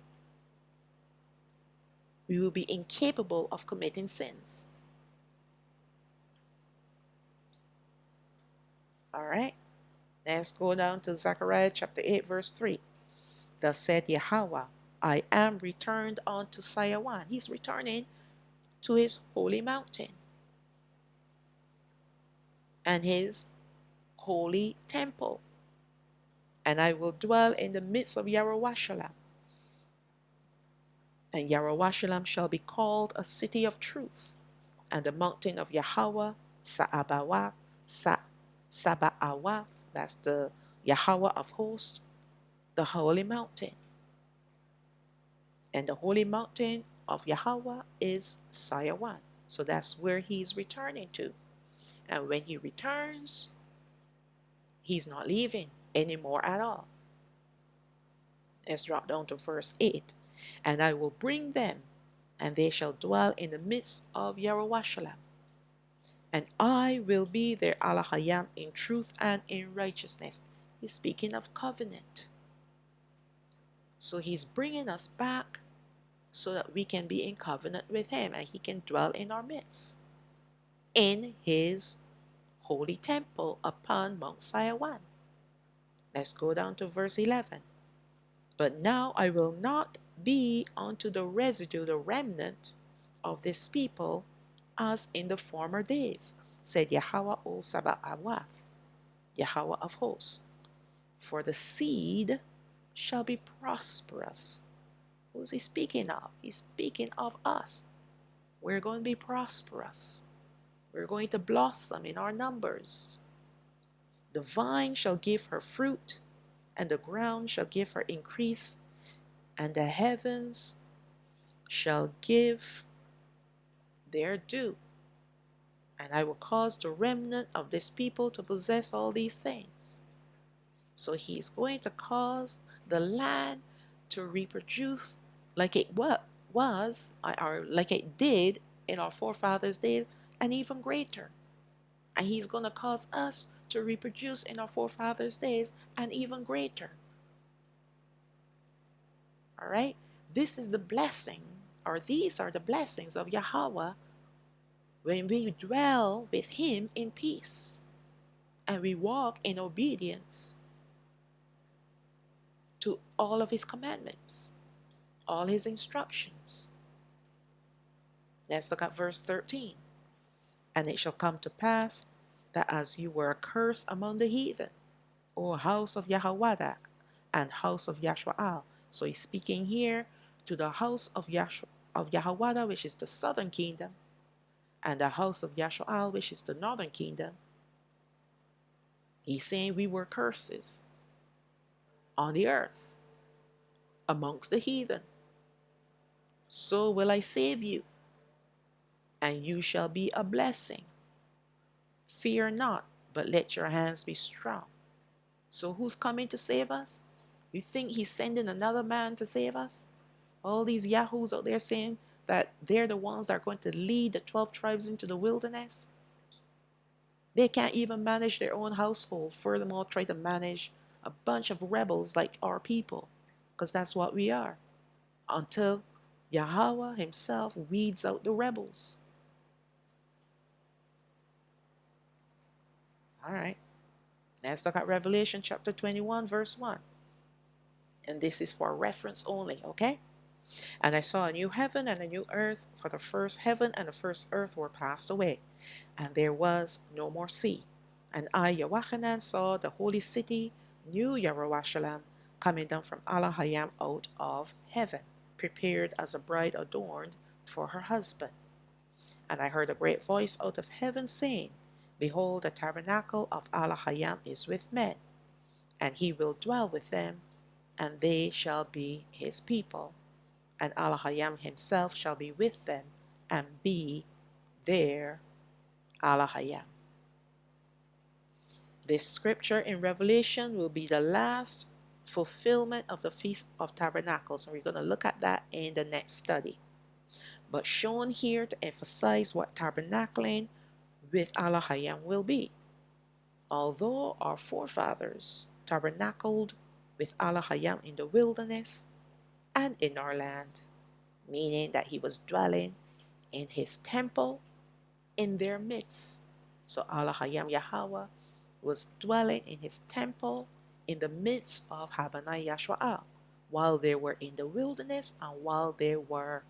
We will be incapable of committing sins. All right. Let's go down to Zechariah chapter 8, verse 3. Thus said Yahawah, I am returned unto Shalawam. He's returning to his holy mountain and his holy temple. And I will dwell in the midst of Yahawah. And Yahawah shall be called a city of truth, and the mountain of Yahawah, Sabaoth, that's the Yahawah of hosts, the holy mountain. And the holy mountain of Yahawah is Shalawam. So that's where he's returning to. And when he returns, he's not leaving anymore at all. Let's drop down to verse 8. And I will bring them, and they shall dwell in the midst of Yahawah. And I will be their Allahayam in truth and in righteousness. He's speaking of covenant. So he's bringing us back so that we can be in covenant with him and he can dwell in our midst in his holy temple upon Mount Shalawam. Let's go down to verse 11. But now I will not be unto the residue, the remnant of this people, as in the former days, said Yahweh O Sabaoth, Yahweh of hosts. For the seed shall be prosperous. Who's he speaking of? He's speaking of us. We're going to be prosperous. We're going to blossom in our numbers. The vine shall give her fruit, and the ground shall give her increase, and the heavens shall give their due. And I will cause the remnant of this people to possess all these things. So he is going to cause the land to reproduce like it was, or like it did in our forefathers' days, and even greater. And he's going to cause us to reproduce in our forefathers' days, and even greater. All right? This is the blessing, or these are the blessings of Yahweh when we dwell with him in peace and we walk in obedience to all of his commandments, all his instructions. Let's look at verse 13. And it shall come to pass that as you were accursed among the heathen, O house of Yahawah and house of Yashwa'al. So he's speaking here to the house of Yahawah, which is the southern kingdom, and the house of Yashwa'al, which is the northern kingdom. He's saying we were curses on the earth amongst the heathen. So will I save you, and you shall be a blessing. Fear not, but let your hands be strong. So who's coming to save us? You think he's sending another man to save us? All these yahoos out there saying that they're the ones that are going to lead the 12 tribes into the wilderness. They can't even manage their own household. Furthermore, try to manage a bunch of rebels like our people, because that's what we are. Until Yahweh himself weeds out the rebels. All right. Let's look at Revelation chapter 21, verse 1. And this is for reference only, okay? And I saw a new heaven and a new earth, for the first heaven and the first earth were passed away, and there was no more sea. And I, Yawachanan, saw the holy city, New Jerusalem, coming down from Allahayam out of heaven, prepared as a bride adorned for her husband. And I heard a great voice out of heaven saying, Behold, the tabernacle of Allahayam is with men, and he will dwell with them, and they shall be his people. And Allahayam himself shall be with them, and be their Allahayam. This scripture in Revelation will be the last fulfillment of the Feast of Tabernacles, and we're going to look at that in the next study. But shown here to emphasize what tabernacling with Allahayam will be. Although our forefathers tabernacled with Allahayam in the wilderness and in our land, meaning that he was dwelling in his temple in their midst. So Allahayam Yahweh was dwelling in his temple in the midst of Habanai Yashwa'al, while they were in the wilderness and while they were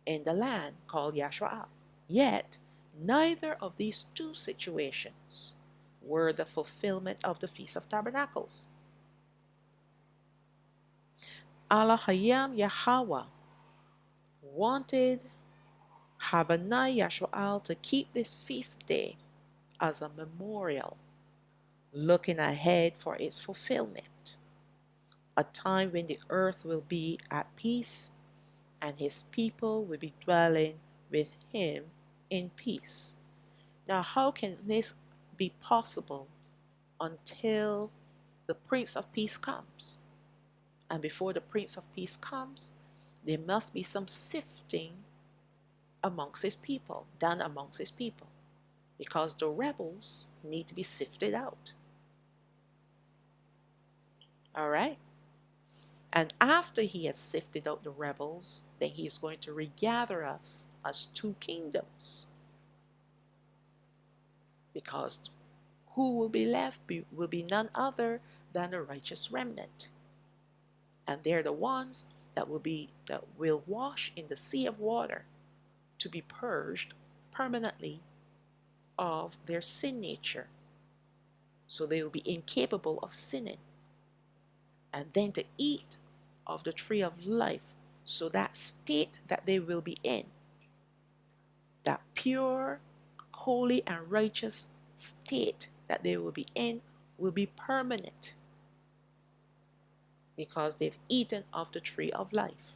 in the land called Yashwa'al. Yet, neither of these two situations were the fulfillment of the Feast of Tabernacles. Allahayam Yahweh wanted Habanai Yashwa'al to keep this feast day as a memorial, looking ahead for its fulfillment, a time when the earth will be at peace and his people will be dwelling with him in peace. Now, how can this be possible until the Prince of Peace comes? And before the Prince of Peace comes, there must be some sifting amongst his people, done amongst his people, because the rebels need to be sifted out. All right? And after he has sifted out the rebels, then he's going to regather us as two kingdoms. Because who will be left will be none other than the righteous remnant. And they're the ones that will wash in the sea of water to be purged permanently of their sin nature. So they will be incapable of sinning. And then to eat of the tree of life. So that state that they will be in, that pure, holy, and righteous state that they will be in, will be permanent because they've eaten of the tree of life.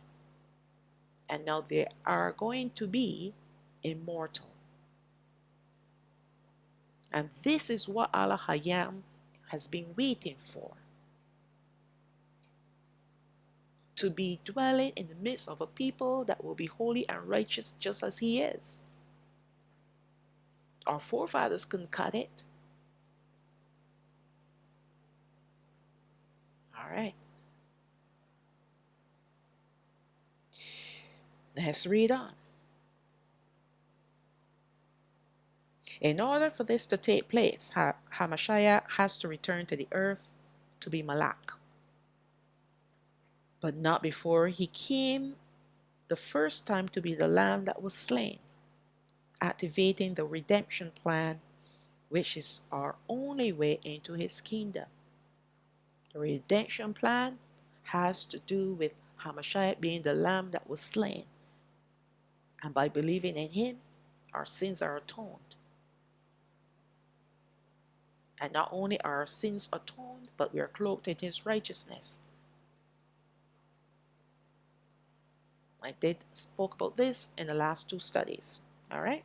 And now they are going to be immortal. And this is what Allah Hayam has been waiting for. To be dwelling in the midst of a people that will be holy and righteous just as He is. Our forefathers couldn't cut it. All right. Let's read on. In order for this to take place, Hamashiach has to return to the earth to be Malak. But not before He came the first time to be the lamb that was slain, activating the redemption plan, which is our only way into His kingdom. The redemption plan has to do with Hamashiach being the lamb that was slain. And by believing in Him, our sins are atoned. And not only are our sins atoned, but we are cloaked in His righteousness. I spoke about this in the last 2 studies. All right?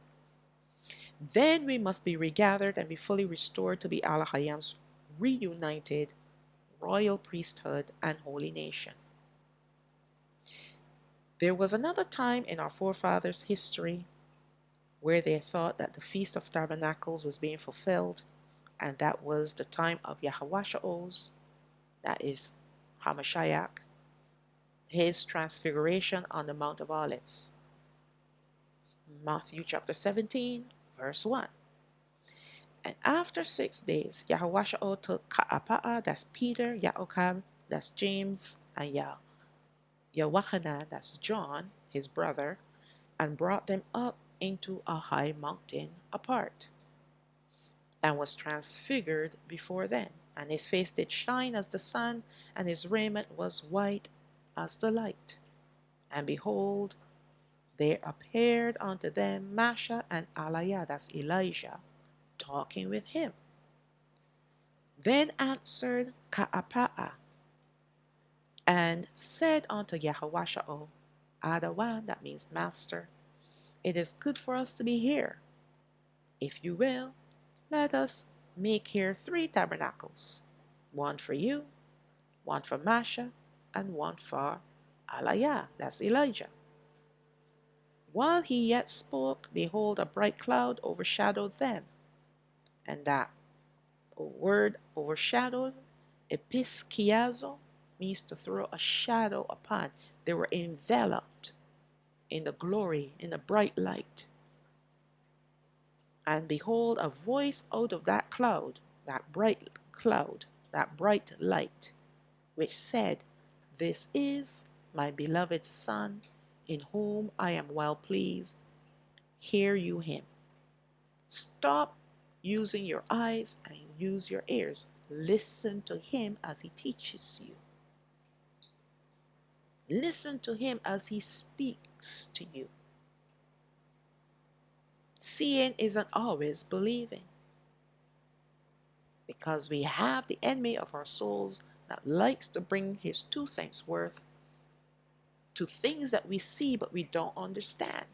Then we must be regathered and be fully restored to be Allah Hayam's reunited royal priesthood and holy nation. There was another time in our forefathers' history where they thought that the Feast of Tabernacles was being fulfilled, and that was the time of Yahawah, that is Hamashiach, His transfiguration on the Mount of Olives. Matthew chapter 17, verse 1. And after 6 days, Yahawah took Ka'apa'a, that's Peter, Ya'okab, that's James, and Yawachanan, that's John, his brother, and brought them up into a high mountain apart, and was transfigured before them. And his face did shine as the sun, and his raiment was white as the light. And behold, there appeared unto them Masha and Alaiah, that's Elijah, talking with him. Then answered Ka'apa'a, and said unto Yahawah, Adawan, that means master, it is good for us to be here. If you will, let us make here 3 tabernacles, one for you, one for Masha, and one for Alaiah, that's Elijah. While he yet spoke, behold, a bright cloud overshadowed them. And that word overshadowed, episkiazo, means to throw a shadow upon. They were enveloped in the glory, in the bright light. And behold, a voice out of that cloud, that bright light, which said, This is my beloved Son, in whom I am well pleased. Hear you him. Stop using your eyes and use your ears. Listen to him as he teaches you. Listen to him as he speaks to you. Seeing isn't always believing, because we have the enemy of our souls that likes to bring his 2 cents worth to things that we see but we don't understand.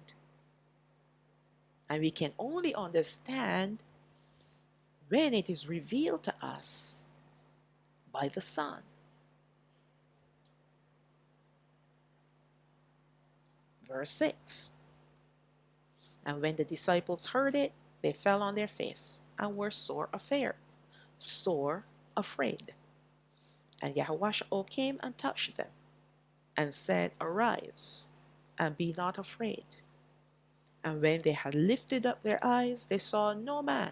And we can only understand when it is revealed to us by the Son. Verse 6. And when the disciples heard it, they fell on their face and were sore afraid. And Yahawah came and touched them and said, Arise, and be not afraid. And when they had lifted up their eyes, they saw no man,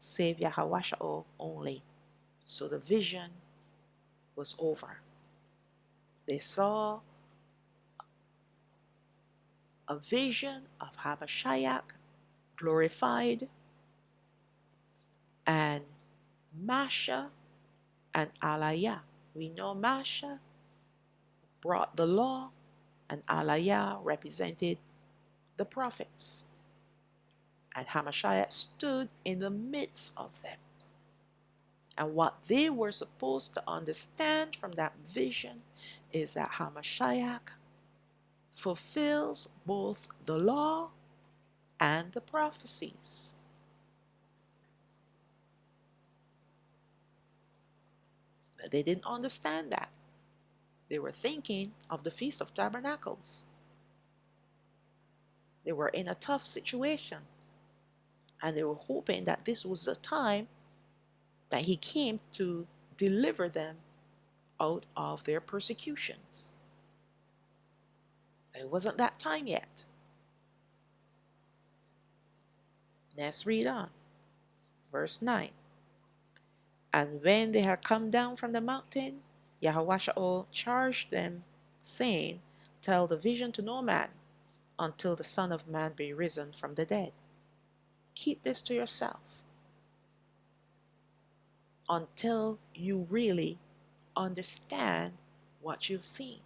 save Yahawah only. So the vision was over. They saw a vision of Hamashiach glorified, and Masha and Aliyah. We know Masha brought the law, and Aliyah represented the prophets. And Hamashiach stood in the midst of them. And what they were supposed to understand from that vision is that Hamashiach fulfills both the law and the prophecies. But they didn't understand that. They were thinking of the Feast of Tabernacles. They were in a tough situation, and they were hoping that this was the time that he came to deliver them out of their persecutions. It wasn't that time yet. Let's read on. Verse 9. And when they had come down from the mountain, Yahawah charged them, saying, Tell the vision to no man, until the Son of Man be risen from the dead. Keep this to yourself until you really understand what you've seen.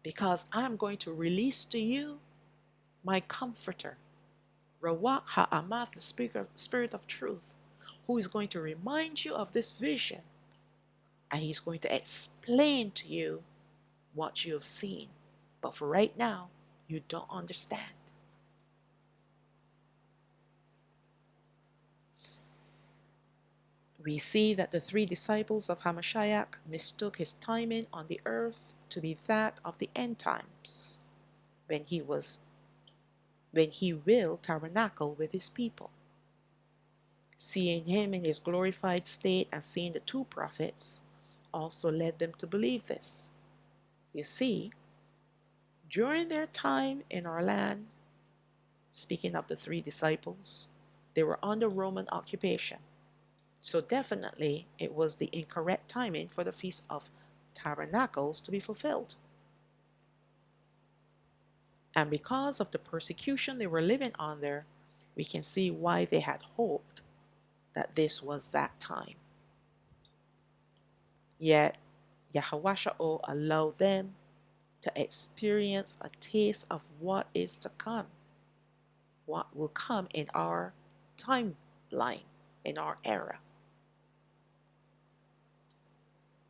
Because I'm going to release to you my comforter, Rawak Ha'amath, the Spirit of Truth, who is going to remind you of this vision, and he's going to explain to you what you have seen. But for right now, you don't understand. We see that the 3 disciples of Hamashiach mistook his timing on the earth to be that of the end times, when he will tabernacle with his people. Seeing him in his glorified state and seeing the 2 prophets also led them to believe this. You see, during their time in our land, speaking of the 3 disciples, they were under Roman occupation. So definitely it was the incorrect timing for the Feast of Tabernacles to be fulfilled. And because of the persecution they were living under, we can see why they had hoped that this was that time. Yet Yahawah allowed them to experience a taste of what is to come, what will come in our timeline, in our era,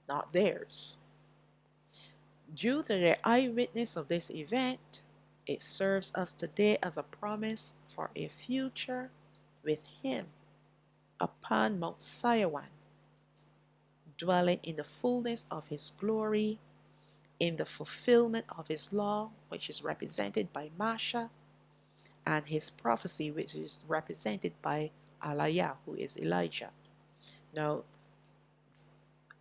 not theirs. Due to their eyewitness of this event, it serves us today as a promise for a future with him upon Mount Shalawam, dwelling in the fullness of his glory, in the fulfillment of his law, which is represented by Masha, and his prophecy, which is represented by Aliyah, who is Elijah. Now,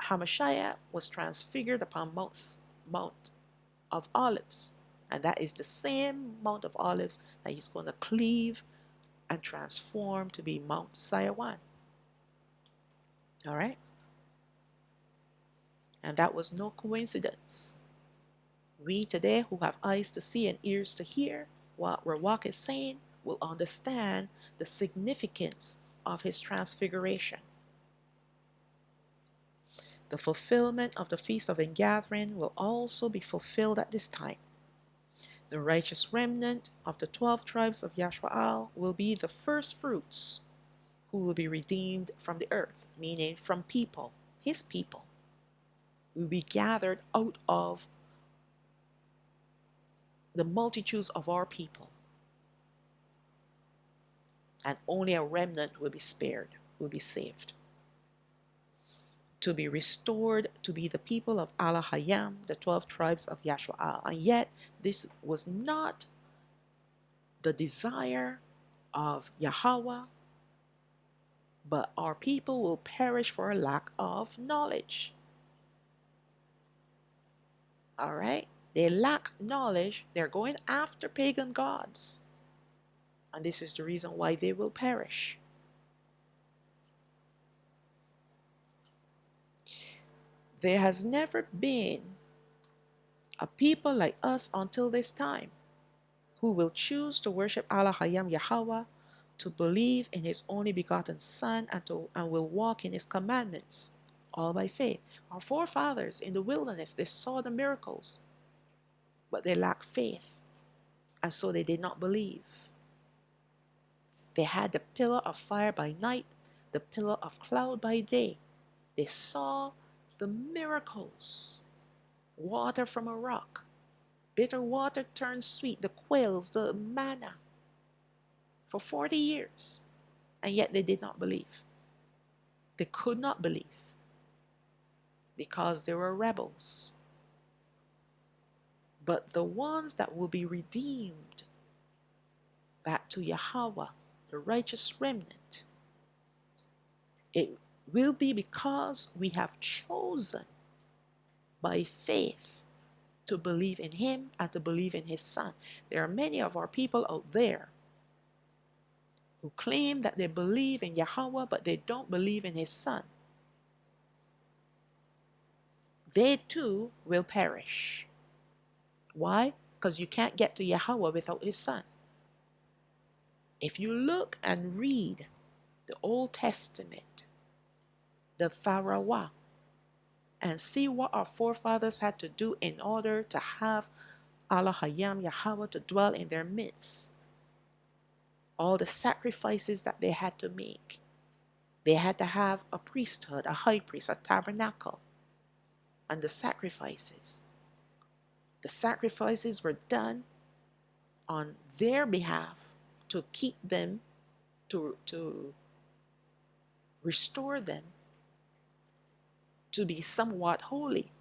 Hamashiach was transfigured upon Mount of Olives, and that is the same Mount of Olives that he's going to cleave and transform to be Mount Shalawam. All right? And that was no coincidence. We today who have eyes to see and ears to hear what Rawak is saying will understand the significance of his transfiguration. The fulfillment of the Feast of Ingathering will also be fulfilled at this time. The righteous remnant of the 12 tribes of Yahawah will be the first fruits who will be redeemed from the earth, meaning from people, his people, will be gathered out of the multitudes of our people. And only a remnant will be spared, will be saved. To be restored to be the people of Allah Hayam, the 12 tribes of Yahawah. And yet, this was not the desire of Yahawah, but our people will perish for a lack of knowledge. All right? They lack knowledge. They're going after pagan gods. And this is the reason why they will perish. There has never been a people like us until this time who will choose to worship Allah Hayam Yahawah, to believe in His only begotten Son, and will walk in His commandments, all by faith. Our forefathers in the wilderness, they saw the miracles, but they lacked faith, and so they did not believe. They had the pillar of fire by night, the pillar of cloud by day. They saw the miracles. Water from a rock. Bitter water turned sweet. The quails, the manna. For 40 years. And yet they did not believe. They could not believe. Because they were rebels. But the ones that will be redeemed back to Yahawah, the righteous remnant, it will be because we have chosen by faith to believe in Him and to believe in His Son. There are many of our people out there who claim that they believe in Yahawah, but they don't believe in His Son. They too will perish. Why? Because you can't get to Yahawah without His Son. If you look and read the Old Testament, the Farawah, and see what our forefathers had to do in order to have Allah Hayam Yahawah to dwell in their midst. All the sacrifices that they had to make. They had to have a priesthood, a high priest, a tabernacle, and the sacrifices. The sacrifices were done on their behalf to keep them, to restore them to be somewhat holy.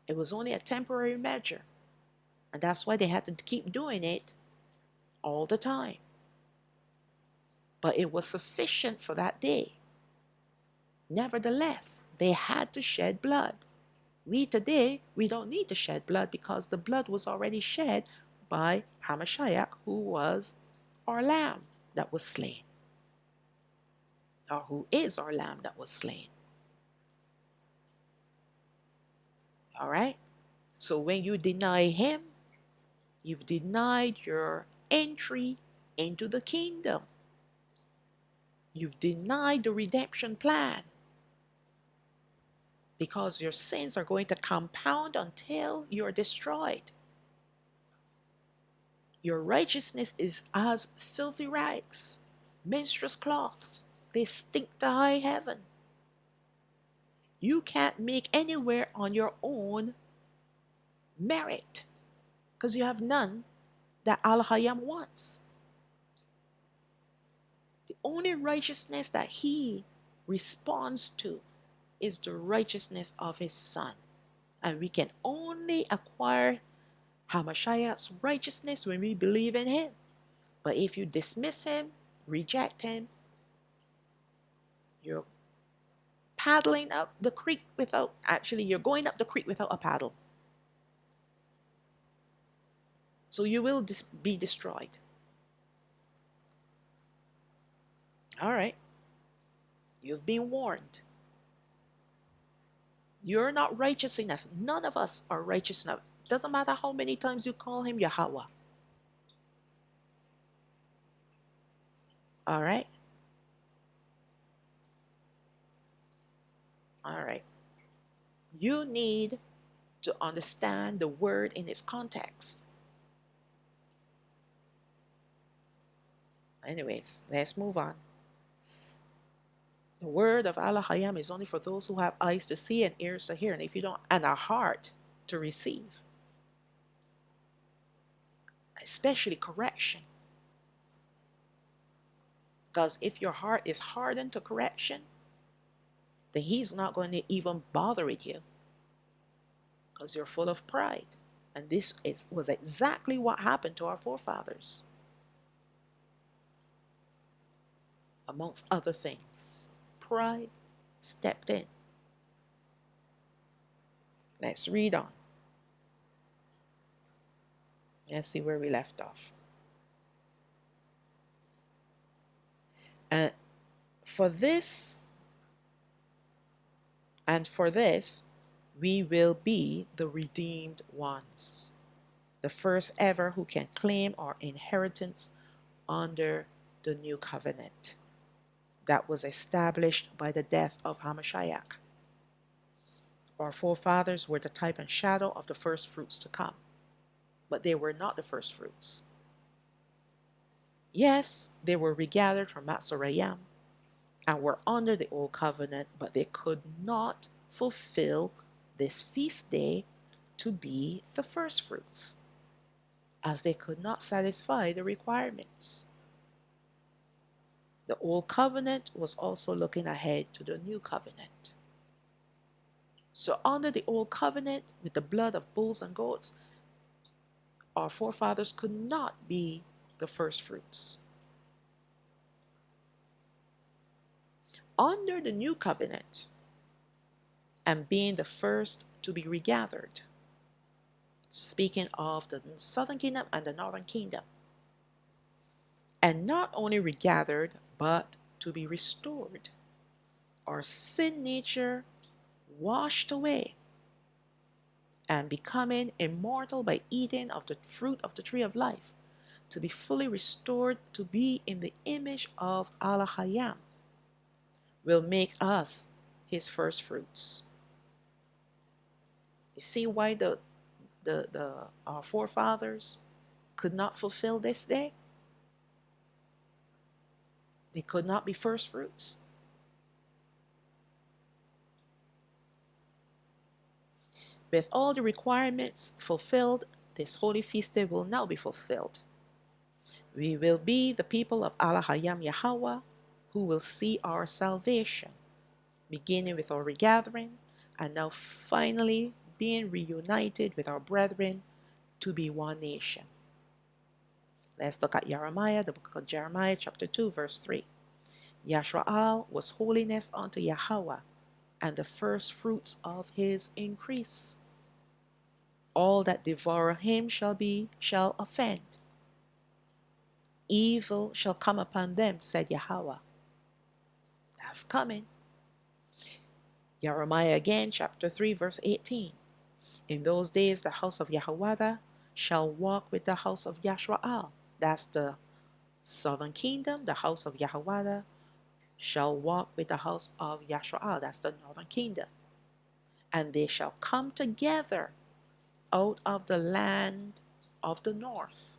It was only a temporary measure. And that's why they had to keep doing it all the time. But it was sufficient for that day. Nevertheless, they had to shed blood. We today, we don't need to shed blood because the blood was already shed by Hamashiach, who was our lamb that was slain. Or who is our lamb that was slain. All right? So when you deny Him, you've denied your entry into the kingdom. You've denied the redemption plan. Because your sins are going to compound until you're destroyed. Your righteousness is as filthy rags, menstruous cloths. They stink to high heaven. You can't make anywhere on your own merit because you have none that Al-Hayam wants. The only righteousness that He responds to is the righteousness of His Son. And we can only acquire Hamashiach's righteousness when we believe in Him. But if you dismiss Him, reject Him, you're paddling up the creek without, actually you're going up the creek without a paddle. So you will be destroyed. All right. You've been warned. You're not righteous enough. None of us are righteous enough. Doesn't matter how many times you call Him Yahawah. All right. All right. You need to understand the word in its context. Anyways, let's move on. The word of Allah Hayam is only for those who have eyes to see and ears to hear, and if you don't, and a heart to receive. Especially correction. Because if your heart is hardened to correction, then He's not going to even bother with you. Because you're full of pride. And this was exactly what happened to our forefathers. Amongst other things. Pride stepped in. Let's read on. Let's see where we left off. And for this, we will be the redeemed ones, the first ever who can claim our inheritance under the new covenant that was established by the death of Hamashiach. Our forefathers were the type and shadow of the first fruits to come, but they were not the first fruits. Yes, they were regathered from Matzorayim and were under the old covenant, but they could not fulfill this feast day to be the first fruits, as they could not satisfy the requirements. The old covenant was also looking ahead to the new covenant. So under the old covenant, with the blood of bulls and goats, our forefathers could not be the first fruits. Under the new covenant, and being the first to be regathered, speaking of the southern kingdom and the northern kingdom, and not only regathered, but to be restored, our sin nature washed away, and becoming immortal by eating of the fruit of the tree of life, to be fully restored to be in the image of Allah Hayam, will make us his first fruits. You see why our forefathers could not fulfill this day? They could not be first fruits. With all the requirements fulfilled, this holy feast day will now be fulfilled. We will be the people of Allah Hayam Yahawah, who will see our salvation, beginning with our regathering, and now finally being reunited with our brethren to be one nation. Let's look at Jeremiah, the book of Jeremiah, chapter 2, verse 3. Yashraal was holiness unto Yahawah, and the first fruits of his increase. All that devour him shall offend. Evil shall come upon them, said Yahawah. That's coming. Jeremiah again, chapter 3, verse 18. In those days the house of Yahawah shall walk with the house of Yashraal. That's the southern kingdom. The house of Yahawah shall walk with the house of Yashraal. That's the northern kingdom. And they shall come together out of the land of the north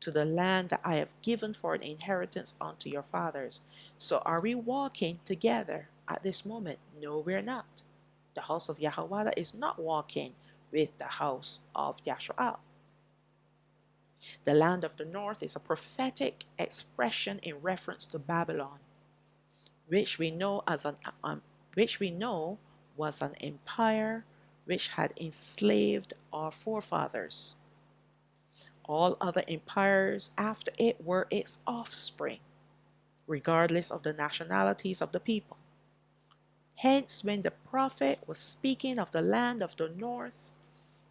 to the land that I have given for an inheritance unto your fathers. So are we walking together at this moment? No, we're not. The house of Yahawah is not walking with the house of Yashraal. The land of the north is a prophetic expression in reference to Babylon, which we know was an empire which had enslaved our forefathers. All other empires after it were its offspring, regardless of the nationalities of the people. Hence, when the prophet was speaking of the land of the north,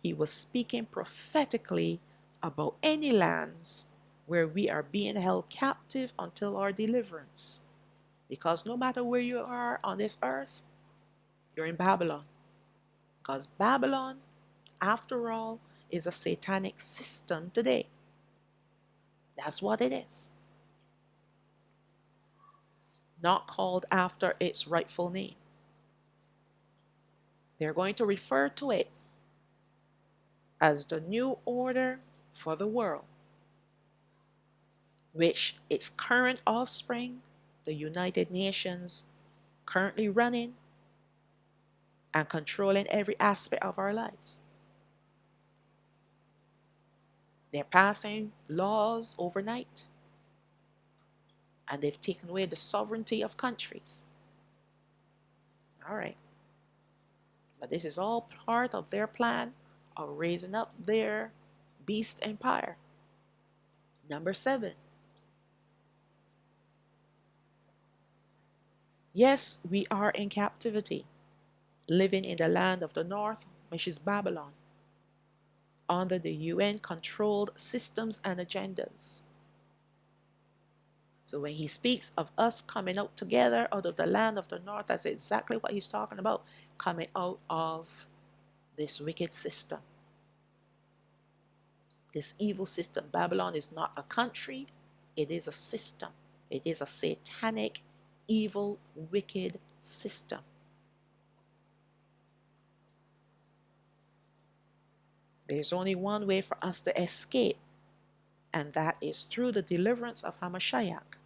he was speaking prophetically about any lands where we are being held captive until our deliverance. Because no matter where you are on this earth, you're in Babylon. Because Babylon, after all, is a satanic system today. That's what it is. Not called after its rightful name. They're going to refer to it as the new order for the world, which its current offspring, the United Nations, currently running and controlling every aspect of our lives. They're passing laws overnight, and they've taken away the sovereignty of countries. All right. But this is all part of their plan of raising up their beast empire. Number 7. Yes, we are in captivity, living in the land of the north, which is Babylon, under the UN-controlled systems and agendas. So when he speaks of us coming out together out of the land of the north, that's exactly what he's talking about. Coming out of this wicked system, this evil system. Babylon is not a country, it is a system. It is a satanic, evil, wicked system. There's only one way for us to escape, and that is through the deliverance of Hamashiach.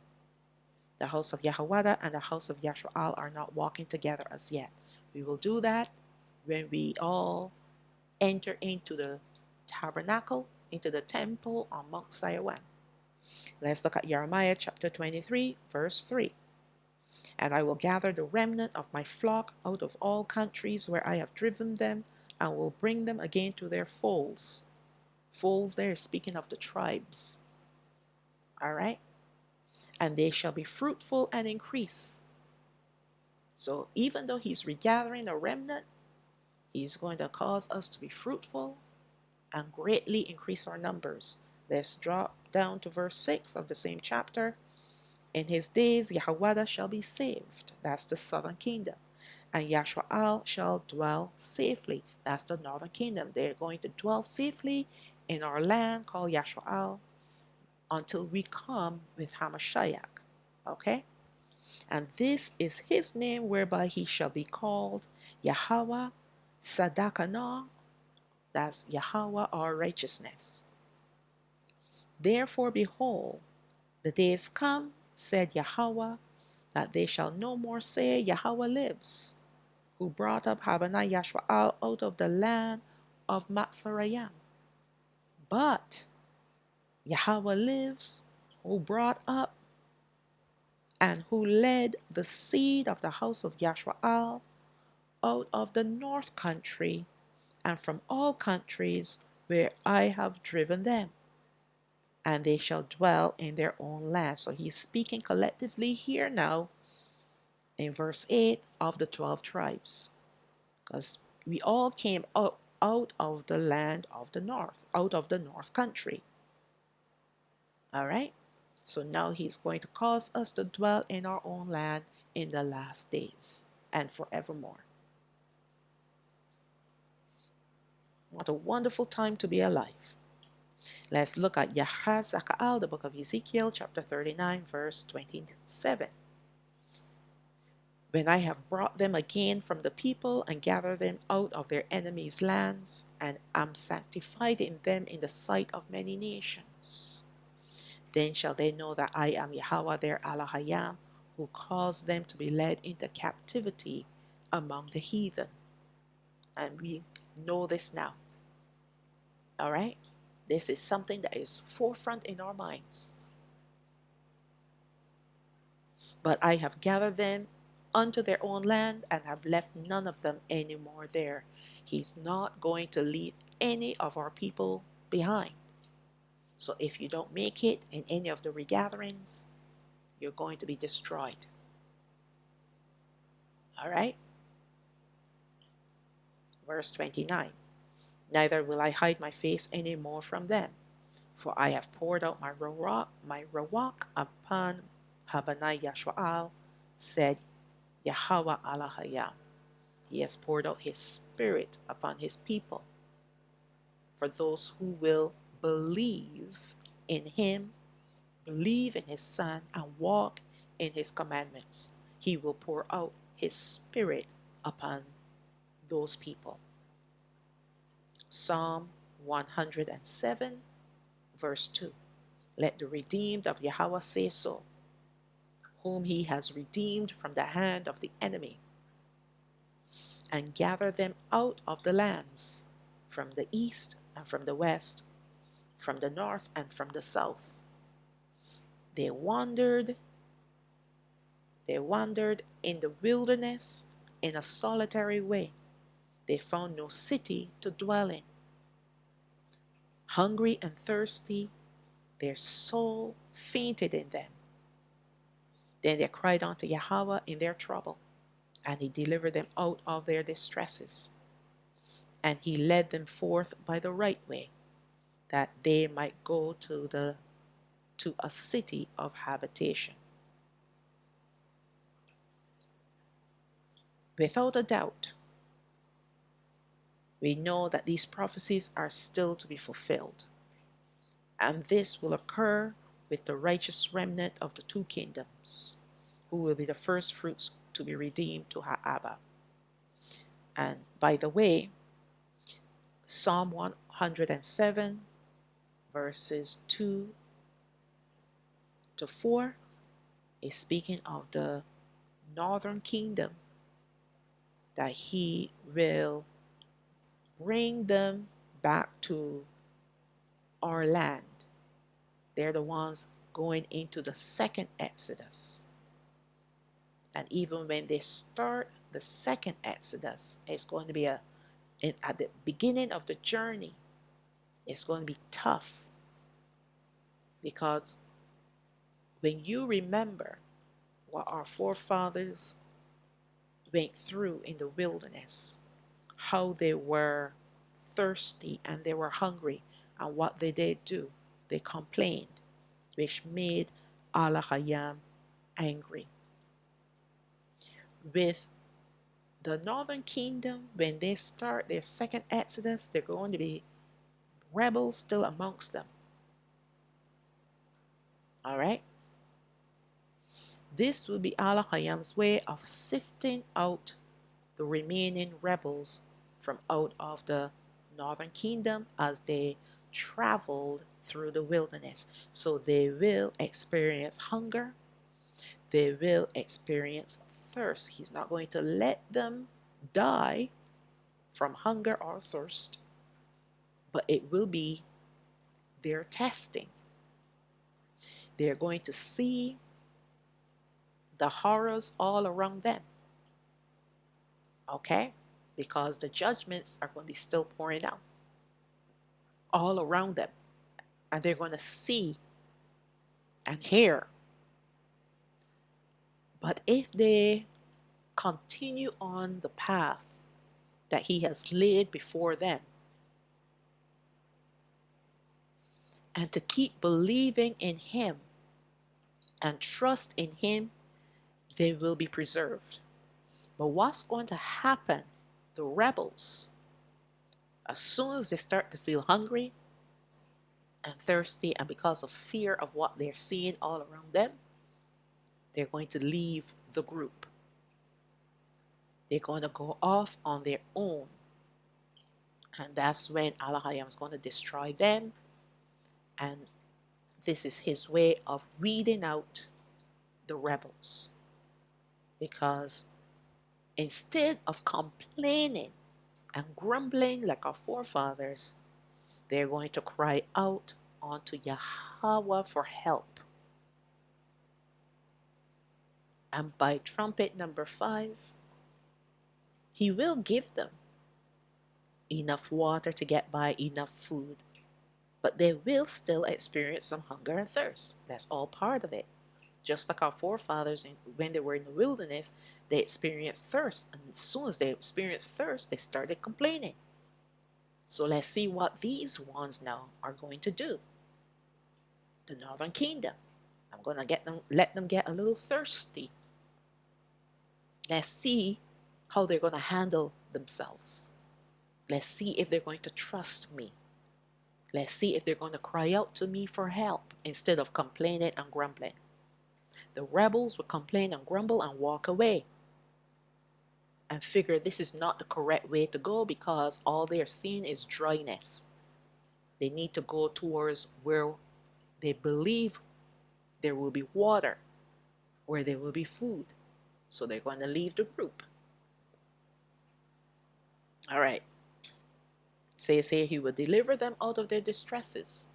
The house of Yahawah and the house of Yasha'al are not walking together as yet. We will do that when we all enter into the tabernacle, into the temple on Mount Shalawam. Let's look at Jeremiah chapter 23, verse 3. And I will gather the remnant of my flock out of all countries where I have driven them, and will bring them again to their folds. Folds there is speaking of the tribes. All right? And they shall be fruitful and increase. So even though he's regathering a remnant, he's going to cause us to be fruitful and greatly increase our numbers. Let's drop down to verse 6 of the same chapter. In his days, Yahawah shall be saved. That's the southern kingdom. And Yasha'al shall dwell safely. That's the northern kingdom. They're going to dwell safely in our land called Yasha'al until we come with Hamashiach. Okay? And this is his name whereby he shall be called Yahawah Sadakana. That's Yahawah our righteousness. Therefore, behold, the days come, said Yahawah, that they shall no more say, Yahawah lives, who brought up Habanah Yashwa'al out of the land of Matsarayam. But Yahawah lives, who brought up and who led the seed of the house of Yashwa'al out of the north country and from all countries where I have driven them, and they shall dwell in their own land. So he's speaking collectively here now in verse 8 of the 12 tribes, because we all came out of the land of the north, out of the north country. All right? So now he's going to cause us to dwell in our own land in the last days and forevermore. What a wonderful time to be alive. Let's look at Yahazakal, the book of Ezekiel, chapter 39, verse 27. When I have brought them again from the people and gathered them out of their enemies' lands, and am sanctified in them in the sight of many nations, then shall they know that I am Yahawah their Elohim, who caused them to be led into captivity among the heathen. And we know this now. All right? This is something that is forefront in our minds. But I have gathered them unto their own land and have left none of them any more there. He's not going to leave any of our people behind. So if you don't make it in any of the regatherings, you're going to be destroyed. All right? Verse 29. Neither will I hide my face any more from them, for I have poured out my rawak upon Habanah Yashwa'al, said Yahawah Elohim. He has poured out his spirit upon his people, for those who will believe in him, believe in his son, and walk in his commandments. He will pour out his spirit upon those people. Psalm 107, verse 2. Let the redeemed of Yahawah say so, whom he has redeemed from the hand of the enemy, and gather them out of the lands, from the east and from the west, from the north and from the south. They wandered in the wilderness in a solitary way. They found no city to dwell in. Hungry and thirsty, their soul fainted in them. Then they cried unto Yahawah in their trouble, and he delivered them out of their distresses. And he led them forth by the right way, that they might go to to a city of habitation. Without a doubt, we know that these prophecies are still to be fulfilled, and this will occur with the righteous remnant of the two kingdoms, who will be the first fruits to be redeemed to Yahawah. And by the way, Psalm 107, verses 2 to 4, is speaking of the northern kingdom, that he will bring them back to our land. They're the ones going into the second Exodus. And even when they start the second Exodus, it's going to be at the beginning of the journey, it's going to be tough. Because when you remember what our forefathers went through in the wilderness, how they were thirsty and they were hungry, and what they did do, they complained, which made Elohim angry. With the northern kingdom, when they start their second Exodus, they're going to be rebels still amongst them. All right? This will be Elohim's way of sifting out the remaining rebels from out of the northern kingdom as they traveled through the wilderness. So they will experience hunger, they will experience thirst. He's not going to let them die from hunger or thirst, but it will be their testing. They're going to see the horrors all around them. Okay? Because the judgments are going to be still pouring out all around them. And they're going to see and hear. But if they continue on the path that he has laid before them, and to keep believing in him and trust in him, they will be preserved. But what's going to happen? The rebels, as soon as they start to feel hungry and thirsty, and because of fear of what they're seeing all around them, they're going to leave the group. They're going to go off on their own. And that's when Elohim is going to destroy them. And this is his way of weeding out the rebels. Because instead of complaining and grumbling like our forefathers, they're going to cry out unto Yahawah for help. And by trumpet number 5, he will give them enough water to get by, enough food. But they will still experience some hunger and thirst. That's all part of it. Just like our forefathers, when they were in the wilderness, they experienced thirst. And as soon as they experienced thirst, they started complaining. So let's see what these ones now are going to do. The northern kingdom. I'm going to let them get a little thirsty. Let's see how they're going to handle themselves. Let's see if they're going to trust me. Let's see if they're going to cry out to me for help instead of complaining and grumbling. The rebels will complain and grumble and walk away and figure this is not the correct way to go because all they're seeing is dryness. They need to go towards where they believe there will be water, where there will be food. So they're going to leave the group. All right. Says here he will deliver them out of their distresses.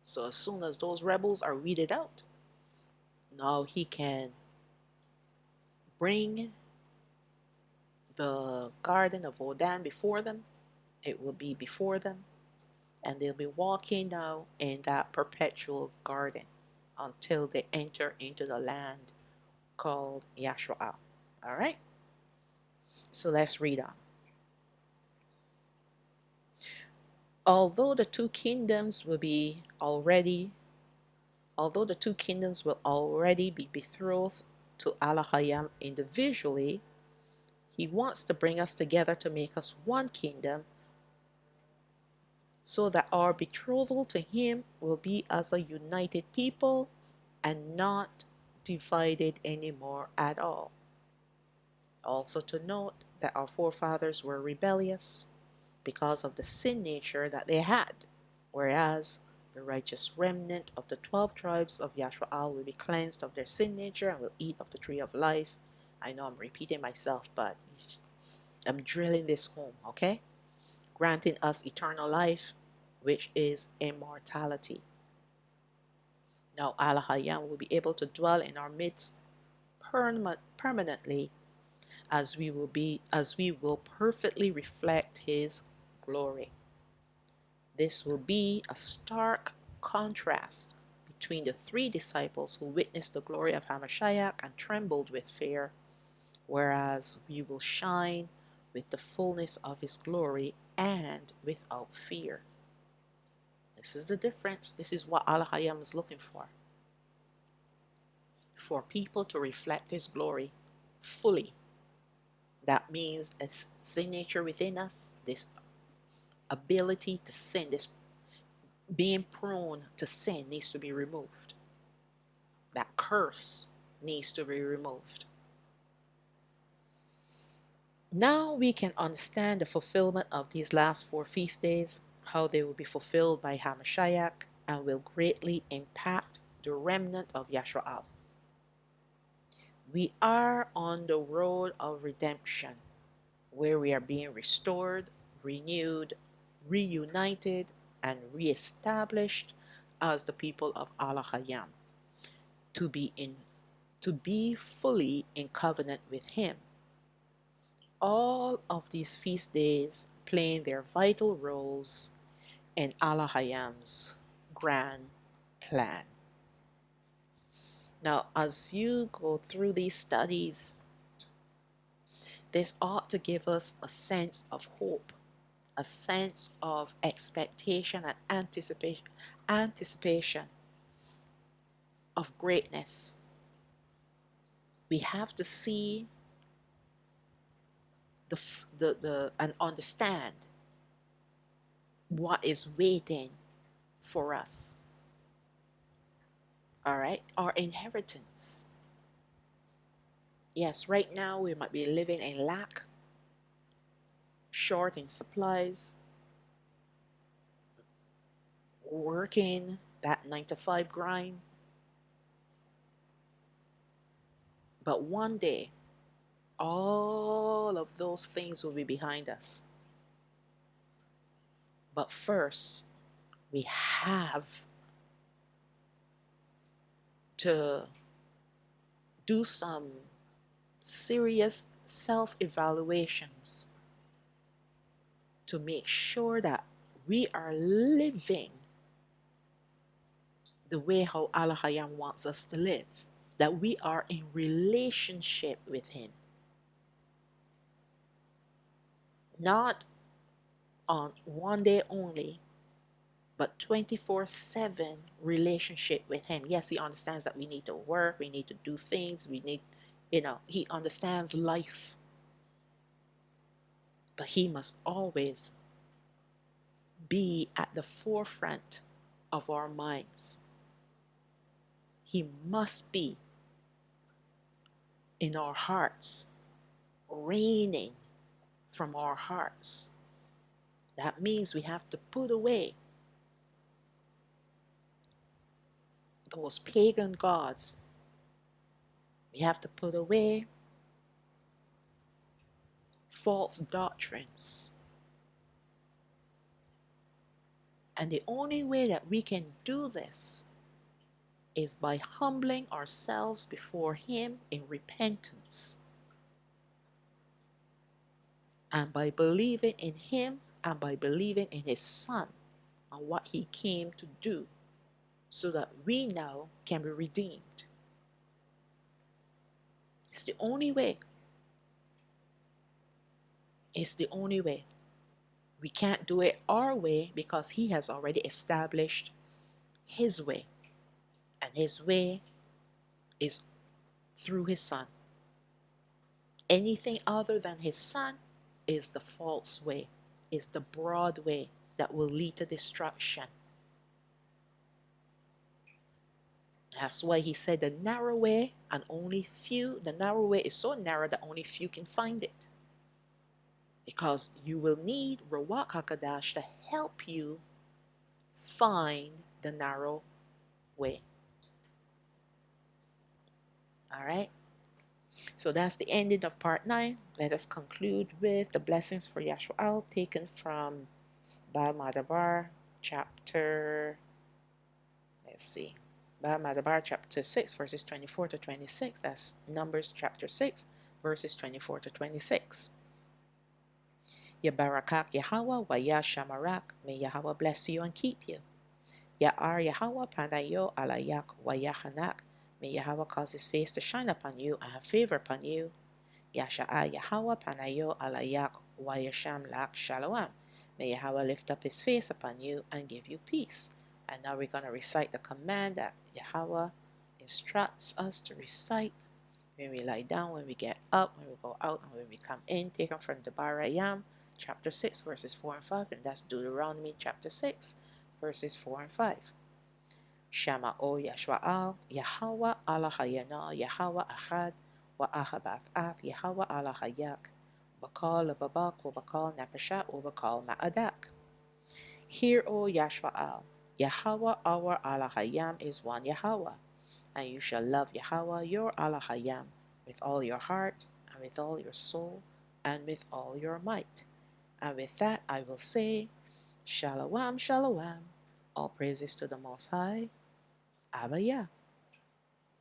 So as soon as those rebels are weeded out, now he can bring the garden of Odan before them. It will be before them. And they'll be walking now in that perpetual garden until they enter into the land called Yahshua. All right? So let's read on. Although the two kingdoms will be already Although the two kingdoms will already be betrothed to Alahayam individually, he wants to bring us together to make us one kingdom so that our betrothal to him will be as a united people and not divided anymore at all. Also to note that our forefathers were rebellious because of the sin nature that they had, whereas the righteous remnant of the 12 tribes of Yasha'al will be cleansed of their sin nature and will eat of the tree of life. I know I'm repeating myself, but I'm drilling this home, okay? Granting us eternal life, which is immortality. Now Alahayam will be able to dwell in our midst permanently as we will perfectly reflect his glory. This will be a stark contrast between the three disciples who witnessed the glory of Hamashiach and trembled with fear, whereas we will shine with the fullness of his glory and without fear. This is the difference. This is what Alahayam is looking for people to reflect his glory fully. That means a sin nature within us, this ability to sin, this being prone to sin needs to be removed. That curse needs to be removed. Now we can understand the fulfillment of these last 4 feast days, how they will be fulfilled by Hamashiach and will greatly impact the remnant of Yasha'al. We are on the road of redemption, where we are being restored, renewed, reunited, and reestablished as the people of Alahayam, to be fully in covenant with him. All of these feast days playing their vital roles in Alahayam's grand plan. Now, as you go through these studies, this ought to give us a sense of hope, a sense of expectation and anticipation of greatness. We have to see and understand what is waiting for us. All right, our inheritance. Yes, right now we might be living in lack, short in supplies, working that 9 to 5 grind. But one day, all of those things will be behind us. But first, we have to do some serious self-evaluations to make sure that we are living the way how Alahayam wants us to live, that we are in relationship with him, not on one day only, but 24/7 relationship with him. Yes, he understands that we need to work, we need to do things, he understands life, but he must always be at the forefront of our minds. He must be in our hearts, reigning from our hearts. That means we have to put away those pagan gods. We have to put away false doctrines. And the only way that we can do this is by humbling ourselves before him in repentance, and by believing in him and by believing in his son and what he came to do, so that we now can be redeemed. It's the only way. It's the only way. We can't do it our way because he has already established his way. And And his way is through his Son. Anything other than his Son is the false way, is the broad way that will lead to destruction. That's why he said the narrow way, and only few, the narrow way is so narrow that only few can find it. Because you will need Ruach HaKodesh to help you find the narrow way. All right? So that's the ending of part 9. Let us conclude with the blessings for Yashua taken from Bal Madabar chapter, let's see, Bal Madabar chapter 6 verses 24 to 26. That's Numbers chapter 6 verses 24 to 26. Yabarakak Yahawah wa Yashamarak. May Yahweh bless you and keep you. Ya'ar Yahawah panayo alayak wa yahanak. May Yahweh cause his face to shine upon you and have favor upon you. Yasha'a Yahawah panayo alayak wa yasham lak shalawam. May Yahweh lift up his face upon you and give you peace. And now we're going to recite the command that Yahweh instructs us to recite when we lie down, when we get up, when we go out, and when we come in, taken from the Barayam, chapter 6, verses 4 and 5, and that's Deuteronomy chapter 6, verses 4 and 5. Shama o Yashwa'al, Yahawah Allah Hayana, Yahawah Ahad, wa Ahabak'ath, Yahawah Allah Hayak, Bakal Lababak, Bakal Napashat, Bakal Ma'adak. Hear, O Yashwa'al, Yahawah our Allah Hayam is one Yahweh, and you shall love Yahweh your Allah Hayam with all your heart, and with all your soul, and with all your might. And with that I will say, Shalawam, Shalawam. All praises to the Most High. Abba Yah.